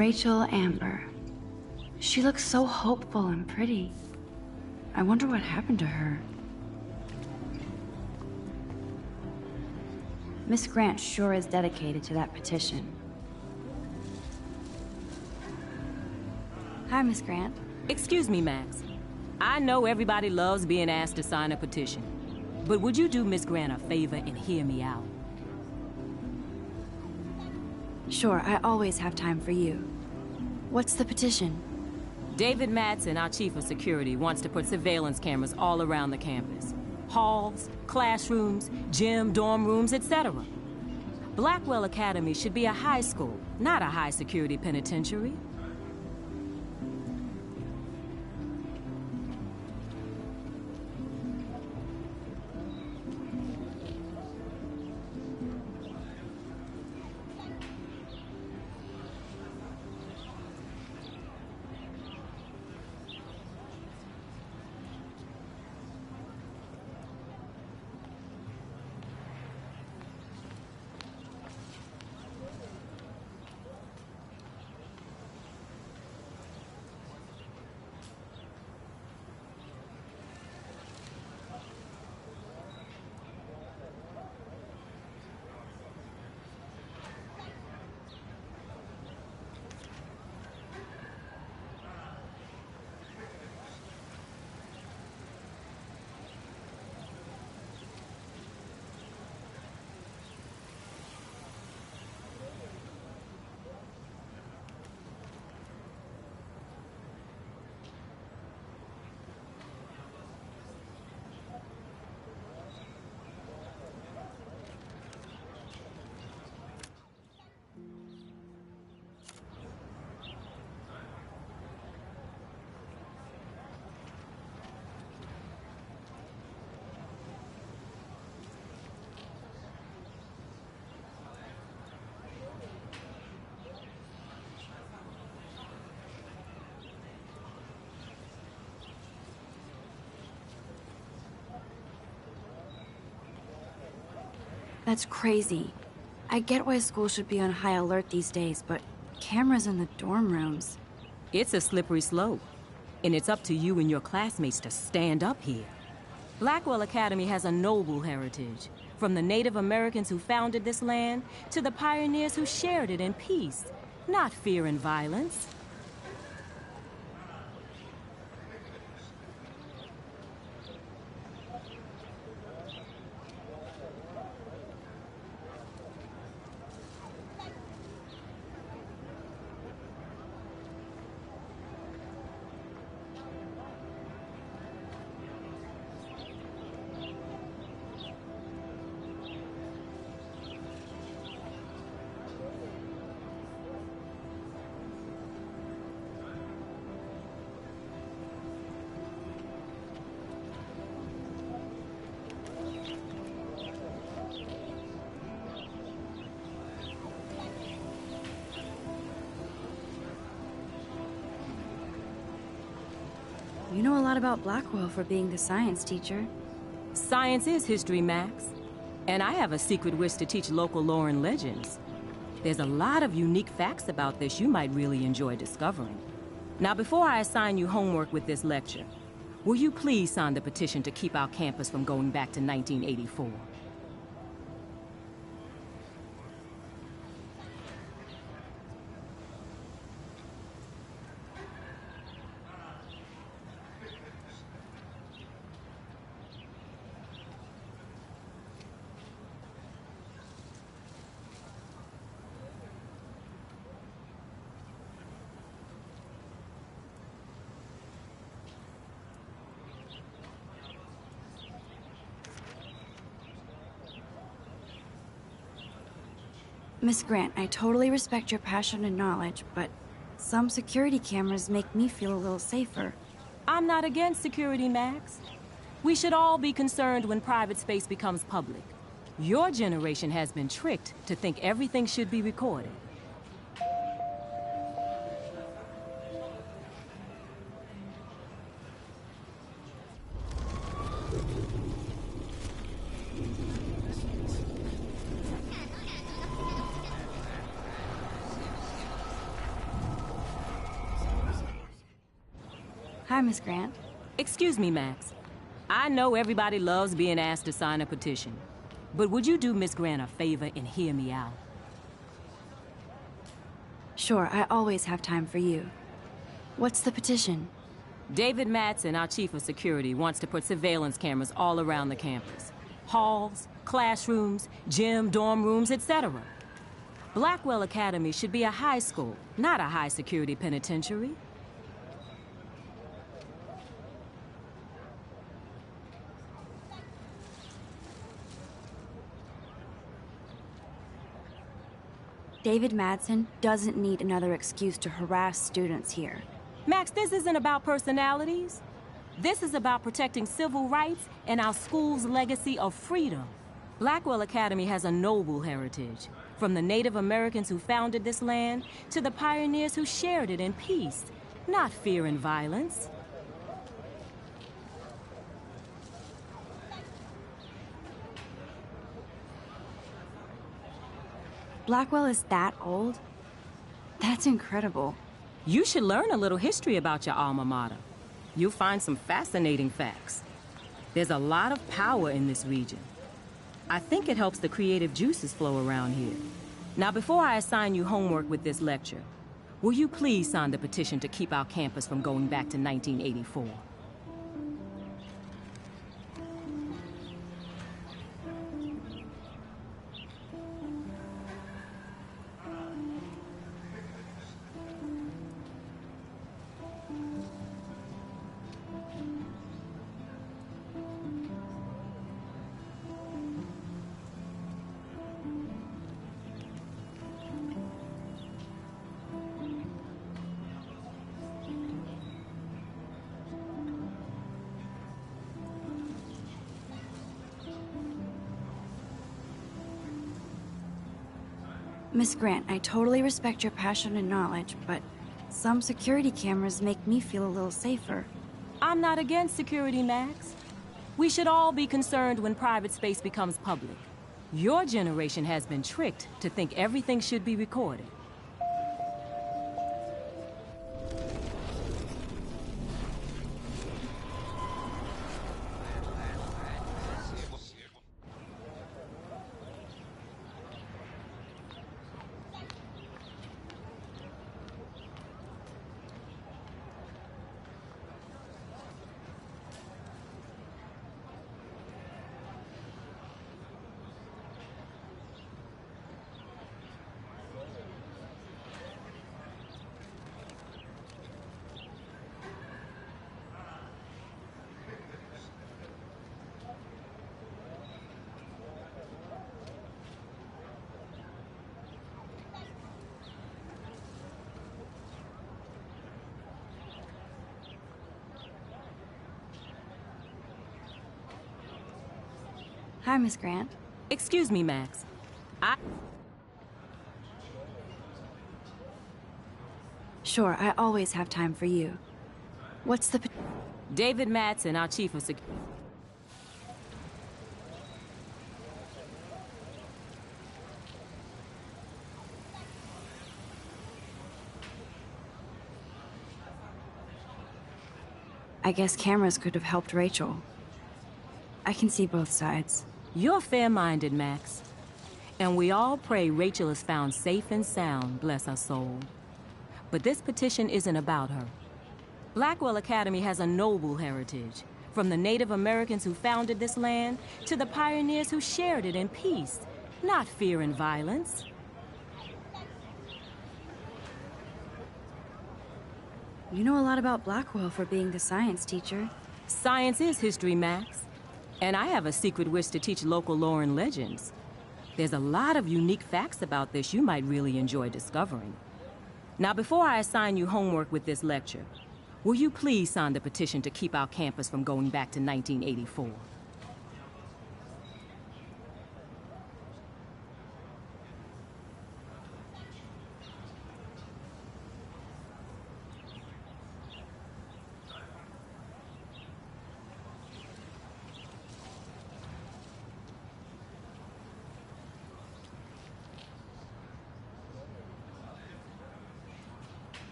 Rachel Amber. She looks so hopeful and pretty. I wonder what happened to her. Miss Grant sure is dedicated to that petition. Hi, Miss Grant. Excuse me, Max. I know everybody loves being asked to sign a petition, but would you do Miss Grant a favor and hear me out? Sure, I always have time for you. What's the petition? David Madsen, our chief of security, wants to put surveillance cameras all around the campus. Halls, classrooms, gym, dorm rooms, etc. Blackwell Academy should be a high school, not a high-security penitentiary. That's crazy. I get why school should be on high alert these days, but cameras in the dorm rooms. It's a slippery slope, and it's up to you and your classmates to stand up here. Blackwell Academy has a noble heritage, from the Native Americans who founded this land to the pioneers who shared it in peace, not fear and violence. You know a lot about Blackwell for being the science teacher. Science is history, Max. And I have a secret wish to teach local lore and legends. There's a lot of unique facts about this you might really enjoy discovering. Now, before I assign you homework with this lecture, will you please sign the petition to keep our campus from going back to 1984? Miss Grant, I totally respect your passion and knowledge, but some security cameras make me feel a little safer. I'm not against security, Max. We should all be concerned when private space becomes public. Your generation has been tricked to think everything should be recorded. Hi, Miss Grant. Excuse me, Max. I know everybody loves being asked to sign a petition, but would you do Miss Grant a favor and hear me out? Sure, I always have time for you. What's the petition? David Madsen, our chief of security, wants to put surveillance cameras all around the campus. Halls, classrooms, gym, dorm rooms, etc. Blackwell Academy should be a high school, not a high-security penitentiary. David Madsen doesn't need another excuse to harass students here. Max, this isn't about personalities. This is about protecting civil rights and our school's legacy of freedom. Blackwell Academy has a noble heritage, from the Native Americans who founded this land to the pioneers who shared it in peace, not fear and violence. Blackwell is that old? That's incredible. You should learn a little history about your alma mater. You'll find some fascinating facts. There's a lot of power in this region. I think it helps the creative juices flow around here. Now, before I assign you homework with this lecture, will you please sign the petition to keep our campus from going back to 1984? Miss Grant, I totally respect your passion and knowledge, but some security cameras make me feel a little safer. I'm not against security, Max. We should all be concerned when private space becomes public. Your generation has been tricked to think everything should be recorded. Hi, Miss Grant. Excuse me, Max. Sure, I always have time for you. What's the... David Madsen, our chief of security. I guess cameras could have helped Rachel. I can see both sides. You're fair-minded, Max. And we all pray Rachel is found safe and sound, bless her soul. But this petition isn't about her. Blackwell Academy has a noble heritage, from the Native Americans who founded this land to the pioneers who shared it in peace, not fear and violence. You know a lot about Blackwell for being the science teacher. Science is history, Max. And I have a secret wish to teach local lore and legends. There's a lot of unique facts about this you might really enjoy discovering. Now, before I assign you homework with this lecture, will you please sign the petition to keep our campus from going back to 1984?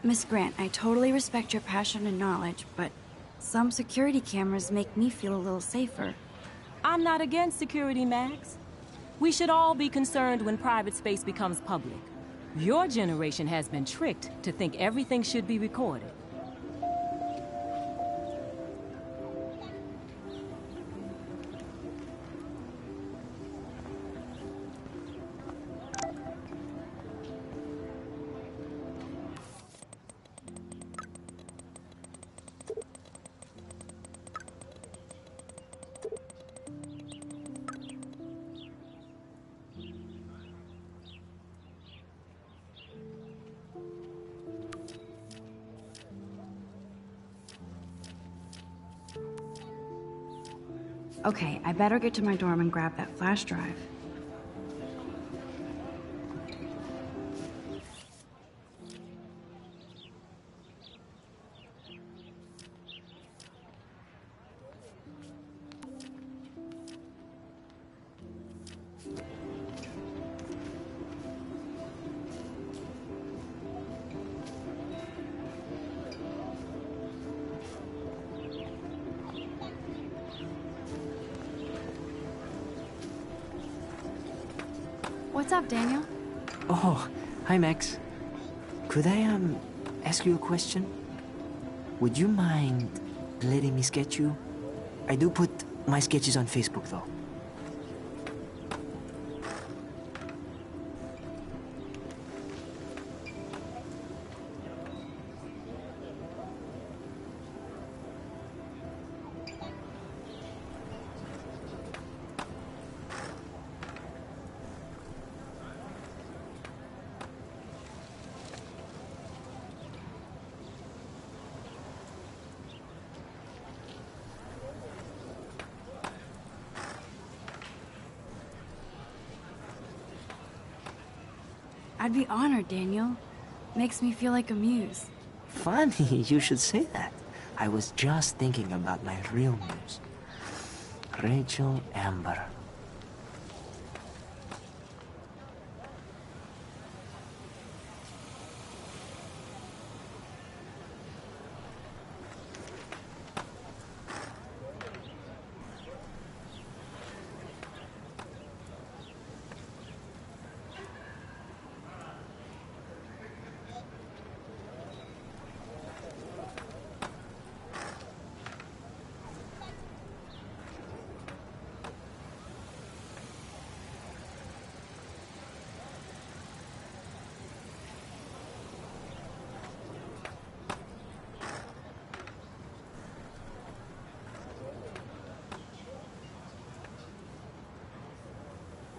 Miss Grant, I totally respect your passion and knowledge, but some security cameras make me feel a little safer. I'm not against security, Max. We should all be concerned when private space becomes public. Your generation has been tricked to think everything should be recorded. Okay, I better get to my dorm and grab that flash drive. What's up, Daniel? Oh, hi, Max. Could I, ask you a question? Would you mind letting me sketch you? I do put my sketches on Facebook, though. I'd be honored, Daniel. Makes me feel like a muse. Funny, you should say that. I was just thinking about my real muse. Rachel Amber.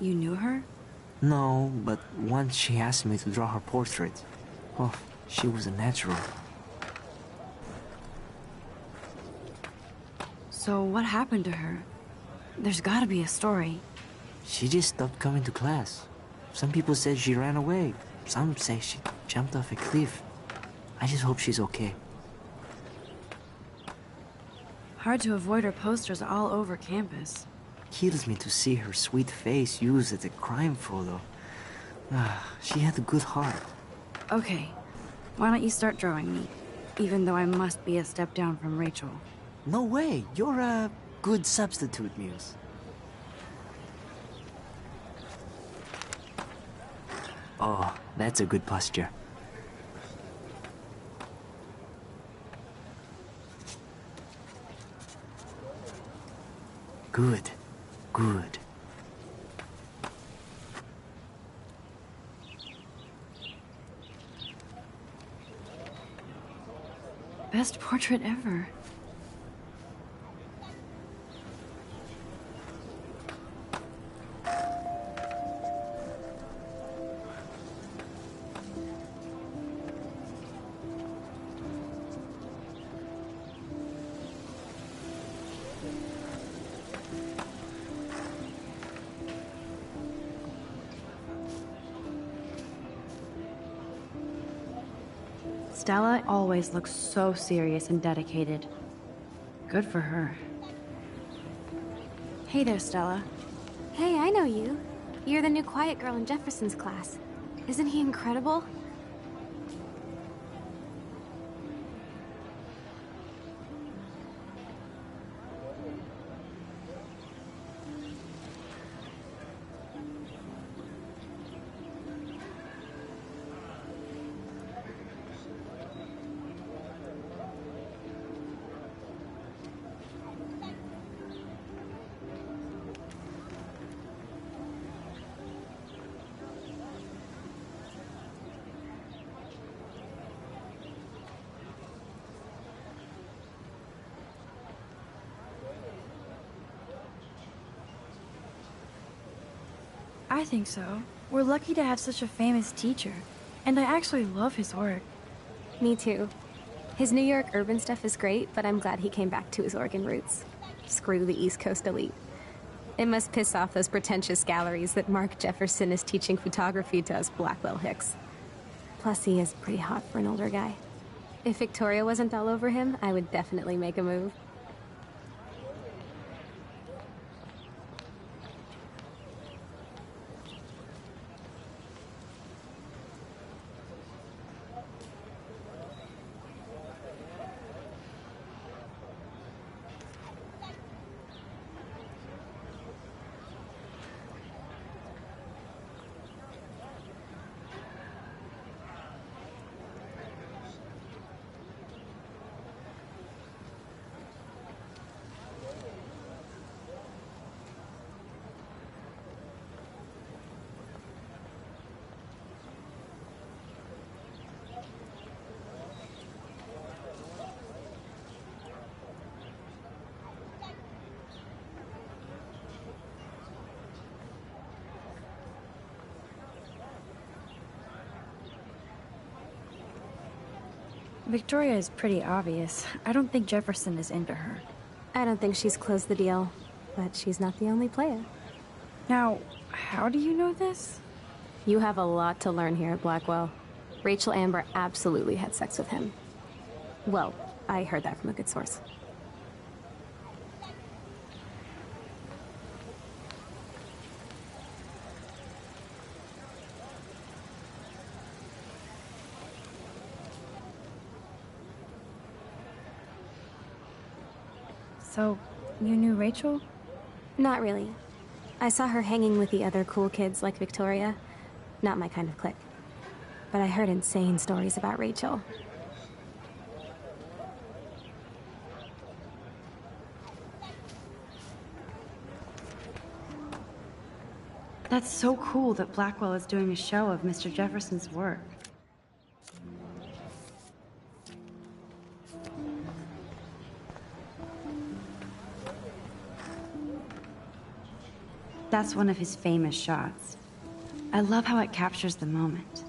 You knew her? No, but once she asked me to draw her portrait. Oh, she was a natural. So what happened to her? There's gotta be a story. She just stopped coming to class. Some people said she ran away. Some say she jumped off a cliff. I just hope she's okay. Hard to avoid her posters all over campus. Kills me to see her sweet face used as a crime photo. She had a good heart. Okay, why don't you start drawing me? Even though I must be a step down from Rachel. No way, you're a good substitute, Muse. Oh, that's a good posture. Good. Good. Best portrait ever. Stella always looks so serious and dedicated. Good for her. Hey there, Stella. Hey, I know you. You're the new quiet girl in Jefferson's class. Isn't he incredible? I think so. We're lucky to have such a famous teacher. And I actually love his work. Me too. His New York urban stuff is great, but I'm glad he came back to his Oregon roots. Screw the East Coast elite. It must piss off those pretentious galleries that Mark Jefferson is teaching photography to us Blackwell Hicks. Plus, he is pretty hot for an older guy. If Victoria wasn't all over him, I would definitely make a move. Victoria is pretty obvious. I don't think Jefferson is into her. I don't think she's closed the deal, but she's not the only player. Now, how do you know this? You have a lot to learn here at Blackwell. Rachel Amber absolutely had sex with him. Well, I heard that from a good source. So, you knew Rachel? Not really. I saw her hanging with the other cool kids like Victoria. Not my kind of clique. But I heard insane stories about Rachel. That's so cool that Blackwell is doing a show of Mr. Jefferson's work. That's one of his famous shots. I love how it captures the moment.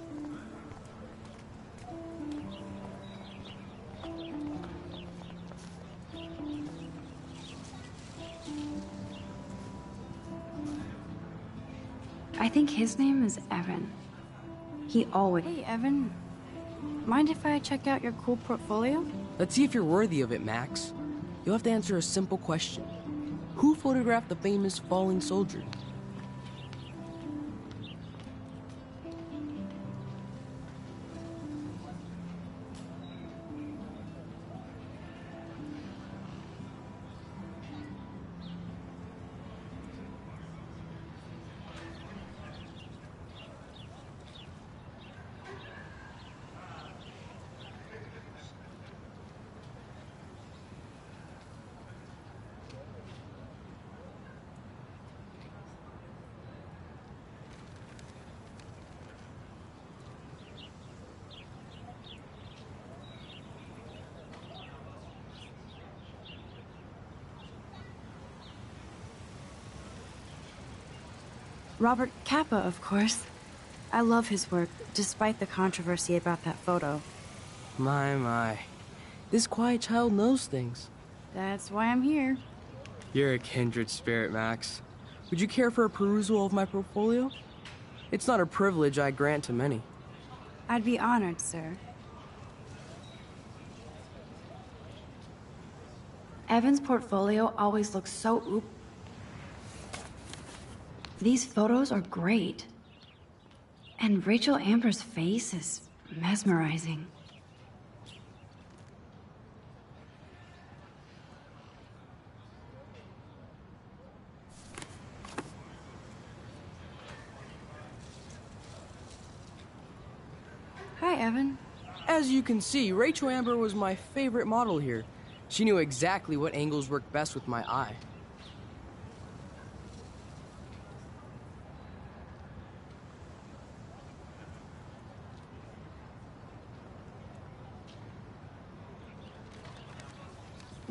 I think his name is Evan. He always... Hey, Evan. Mind if I check out your cool portfolio? Let's see if you're worthy of it, Max. You'll have to answer a simple question. Who photographed the famous falling soldier? Robert Capa, of course. I love his work, despite the controversy about that photo. My. This quiet child knows things. That's why I'm here. You're a kindred spirit, Max. Would you care for a perusal of my portfolio? It's not a privilege I grant to many. I'd be honored, sir. Evan's portfolio always looks so These photos are great. And Rachel Amber's face is mesmerizing. Hi, Evan. As you can see, Rachel Amber was my favorite model here. She knew exactly what angles worked best with my eye.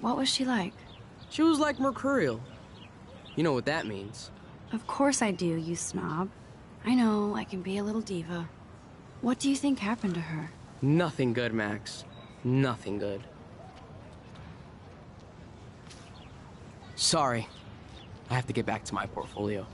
What was she like? She was like mercurial. You know what that means. Of course I do, you snob. I know, I can be a little diva. What do you think happened to her? Nothing good, Max. Nothing good. Sorry. I have to get back to my portfolio.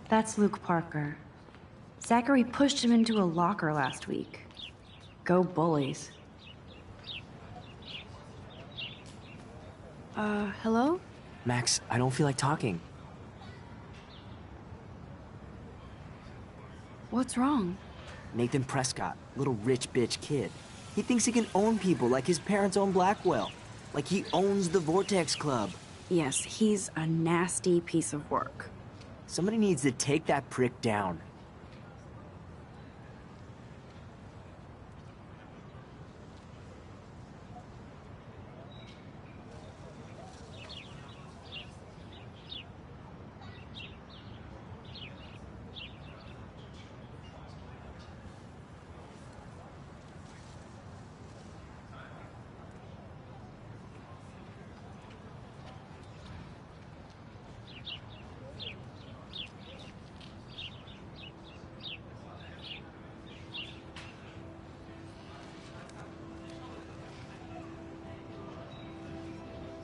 That's Luke Parker. Zachary pushed him into a locker last week. Go bullies. Hello? Max, I don't feel like talking. What's wrong? Nathan Prescott, little rich bitch kid. He thinks he can own people like his parents own Blackwell. Like he owns the Vortex Club. Yes, he's a nasty piece of work. Somebody needs to take that prick down.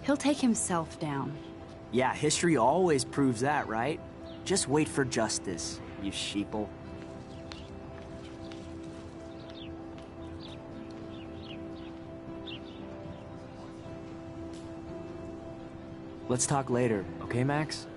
He'll take himself down. Yeah, history always proves that, right? Just wait for justice, you sheeple. Let's talk later, okay, Max?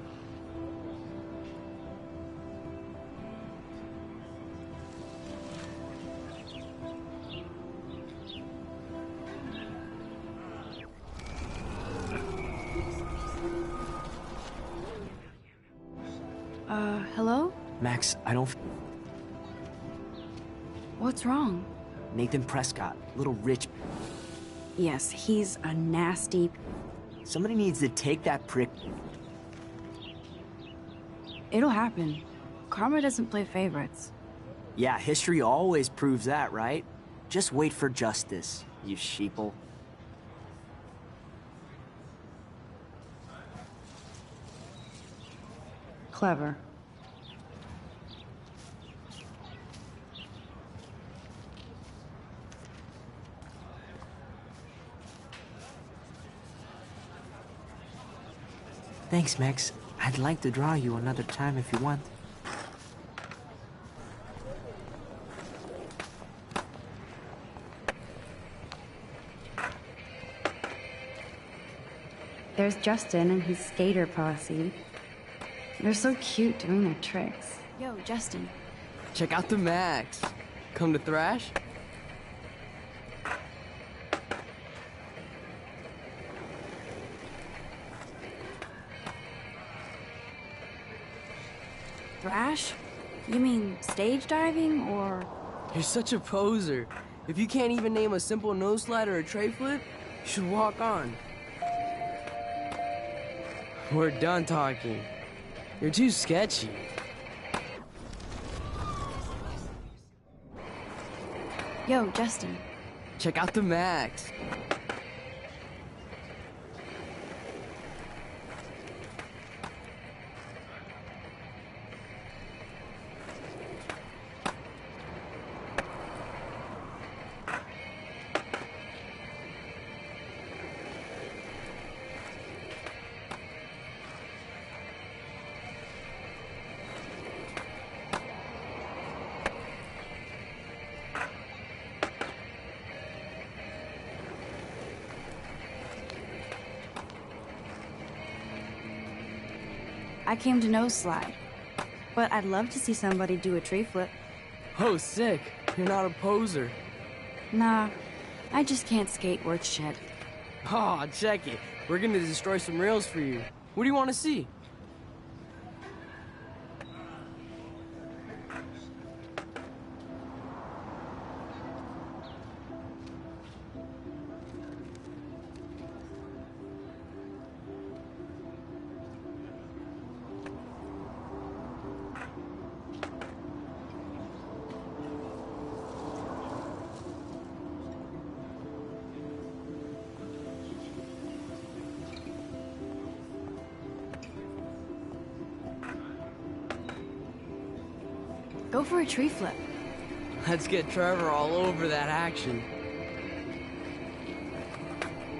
Hello? Max, I don't... What's wrong? Nathan Prescott, little rich... Yes, he's a nasty... Somebody needs to take that prick... It'll happen. Karma doesn't play favorites. Yeah, history always proves that, right? Just wait for justice, you sheeple. Clever. Thanks, Max. I'd like to draw you another time if you want. There's Justin and his skater posse. They're so cute doing their tricks. Yo, Justin. Check out the Max. Come to thrash? Thrash? You mean stage diving, or...? You're such a poser. If you can't even name a simple nose slide or a tray flip, you should walk on. We're done talking. You're too sketchy. Yo, Justin. Check out the Max. I came to know Slide, but I'd love to see somebody do a tree flip. Oh, sick. You're not a poser. Nah, I just can't skate worth shit. Aw, check it. We're gonna destroy some rails for you. What do you want to see? Go for a tree flip. Let's get Trevor all over that action.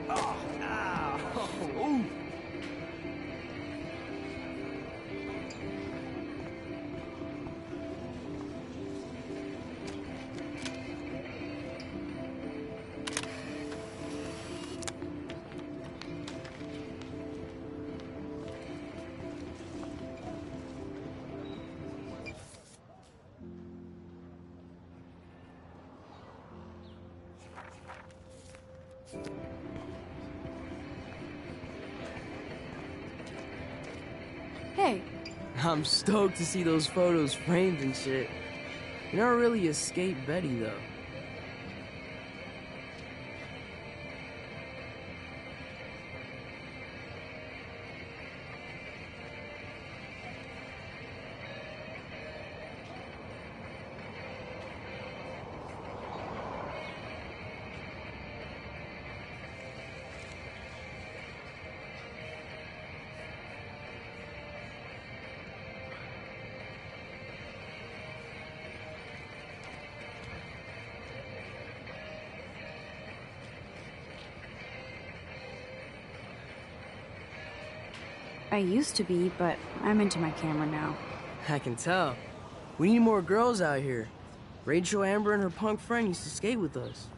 Oh, ow. Ooh. Hey. I'm stoked to see those photos framed and shit. You never really escaped Betty, though. I used to be, but I'm into my camera now. I can tell. We need more girls out here. Rachel Amber and her punk friend used to skate with us.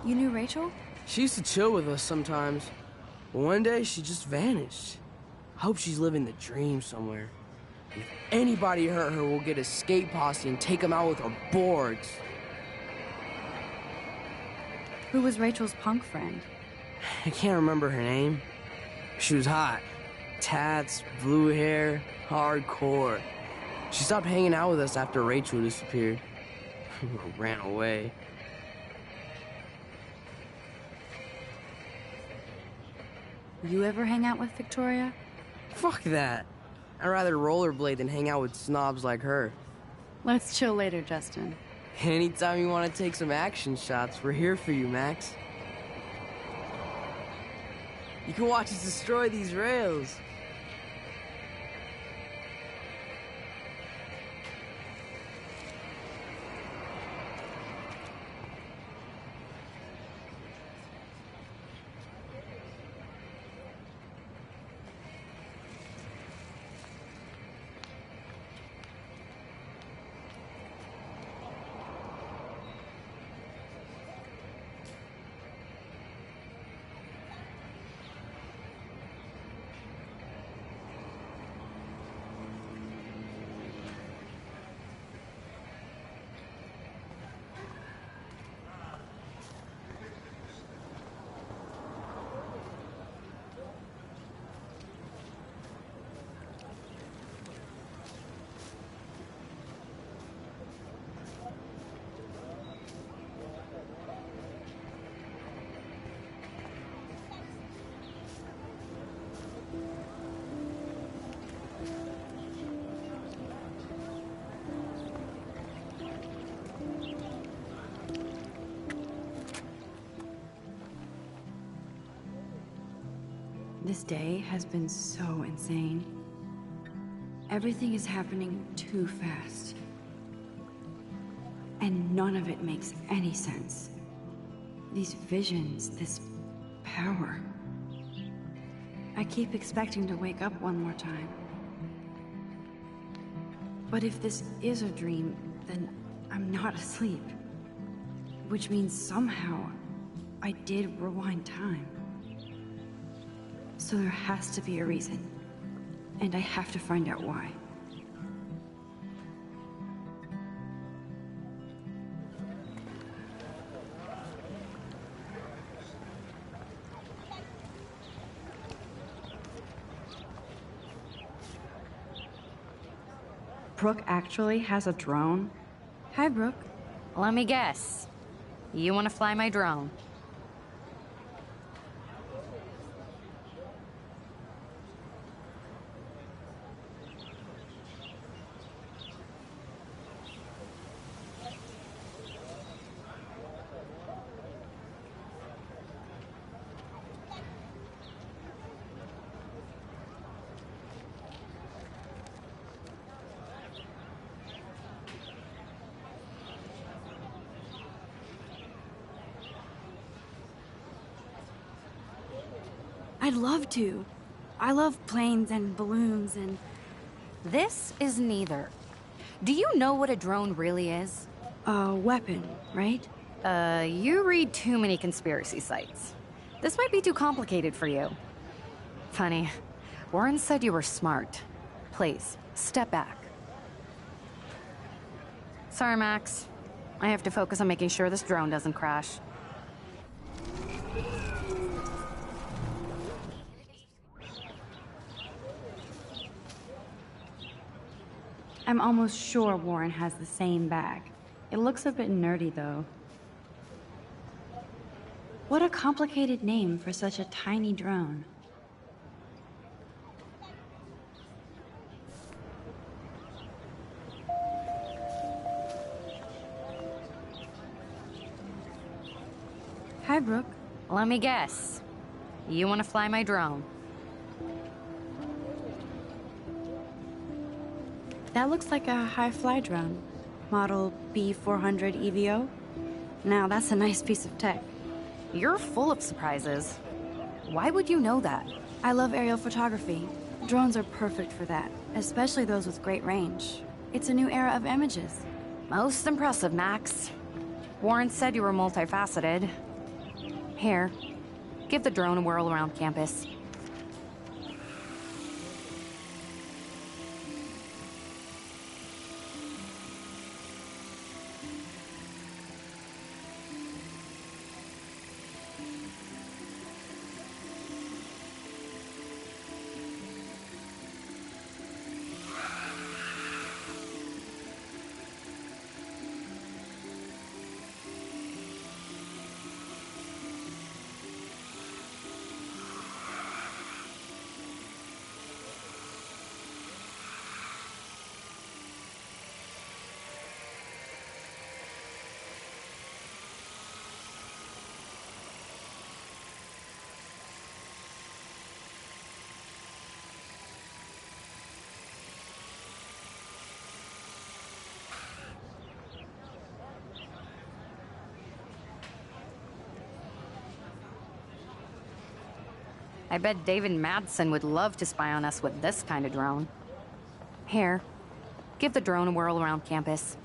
You knew Rachel? She used to chill with us sometimes, but one day she just vanished. I hope she's living the dream somewhere. And if anybody hurt her, we'll get a skate posse and take them out with our boards. Who was Rachel's punk friend? I can't remember her name. She was hot. Tats, blue hair, hardcore. She stopped hanging out with us after Rachel disappeared. Or ran away. You ever hang out with Victoria? Fuck that. I'd rather rollerblade than hang out with snobs like her. Let's chill later, Justin. Anytime you want to take some action shots, we're here for you, Max. You can watch us destroy these rails. This day has been so insane. Everything is happening too fast. And none of it makes any sense. These visions, this power. I keep expecting to wake up one more time. But if this is a dream, then I'm not asleep. Which means somehow I did rewind time. So there has to be a reason. And I have to find out why. Brooke actually has a drone? Hi, Brooke. Let me guess. You want to fly my drone? I'd love to. I love planes and balloons and... This is neither. Do you know what a drone really is? A weapon, right? You read too many conspiracy sites. This might be too complicated for you. Funny. Warren said you were smart. Please, step back. Sorry, Max. I have to focus on making sure this drone doesn't crash. I'm almost sure Warren has the same bag. It looks a bit nerdy, though. What a complicated name for such a tiny drone. Hi, Brooke. Let me guess. You want to fly my drone? That looks like a high-fly drone. Model B400 EVO. Now, that's a nice piece of tech. You're full of surprises. Why would you know that? I love aerial photography. Drones are perfect for that, especially those with great range. It's a new era of images. Most impressive, Max. Warren said you were multifaceted. Here, give the drone a whirl around campus. I bet David Madsen would love to spy on us with this kind of drone. Here, give the drone a whirl around campus.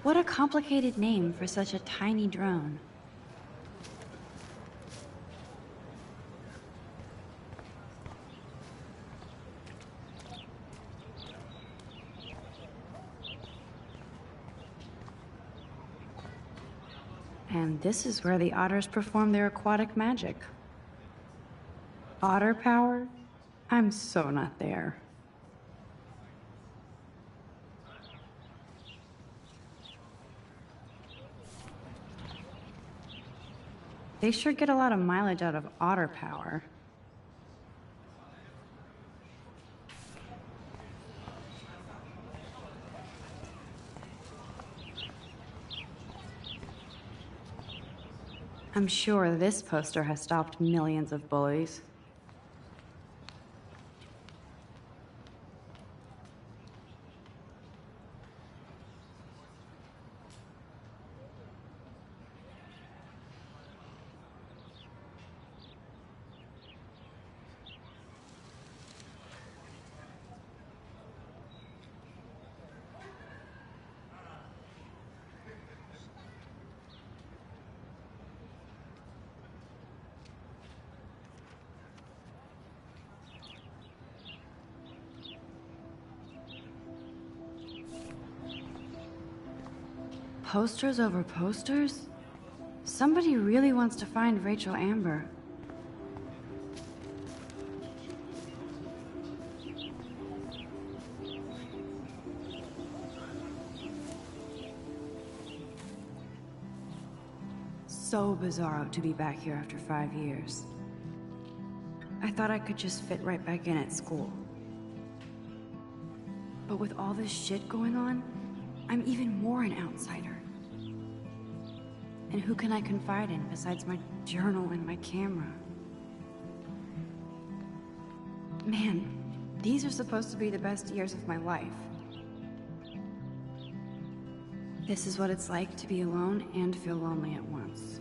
What a complicated name for such a tiny drone. And this is where the otters perform their aquatic magic. Otter power? I'm so not there. They sure get a lot of mileage out of otter power. I'm sure this poster has stopped millions of bullies. Posters over posters? Somebody really wants to find Rachel Amber. So bizarro to be back here after 5 years. I thought I could just fit right back in at school. But with all this shit going on, I'm even more an outsider. And who can I confide in besides my journal and my camera? Man, these are supposed to be the best years of my life. This is what it's like to be alone and feel lonely at once.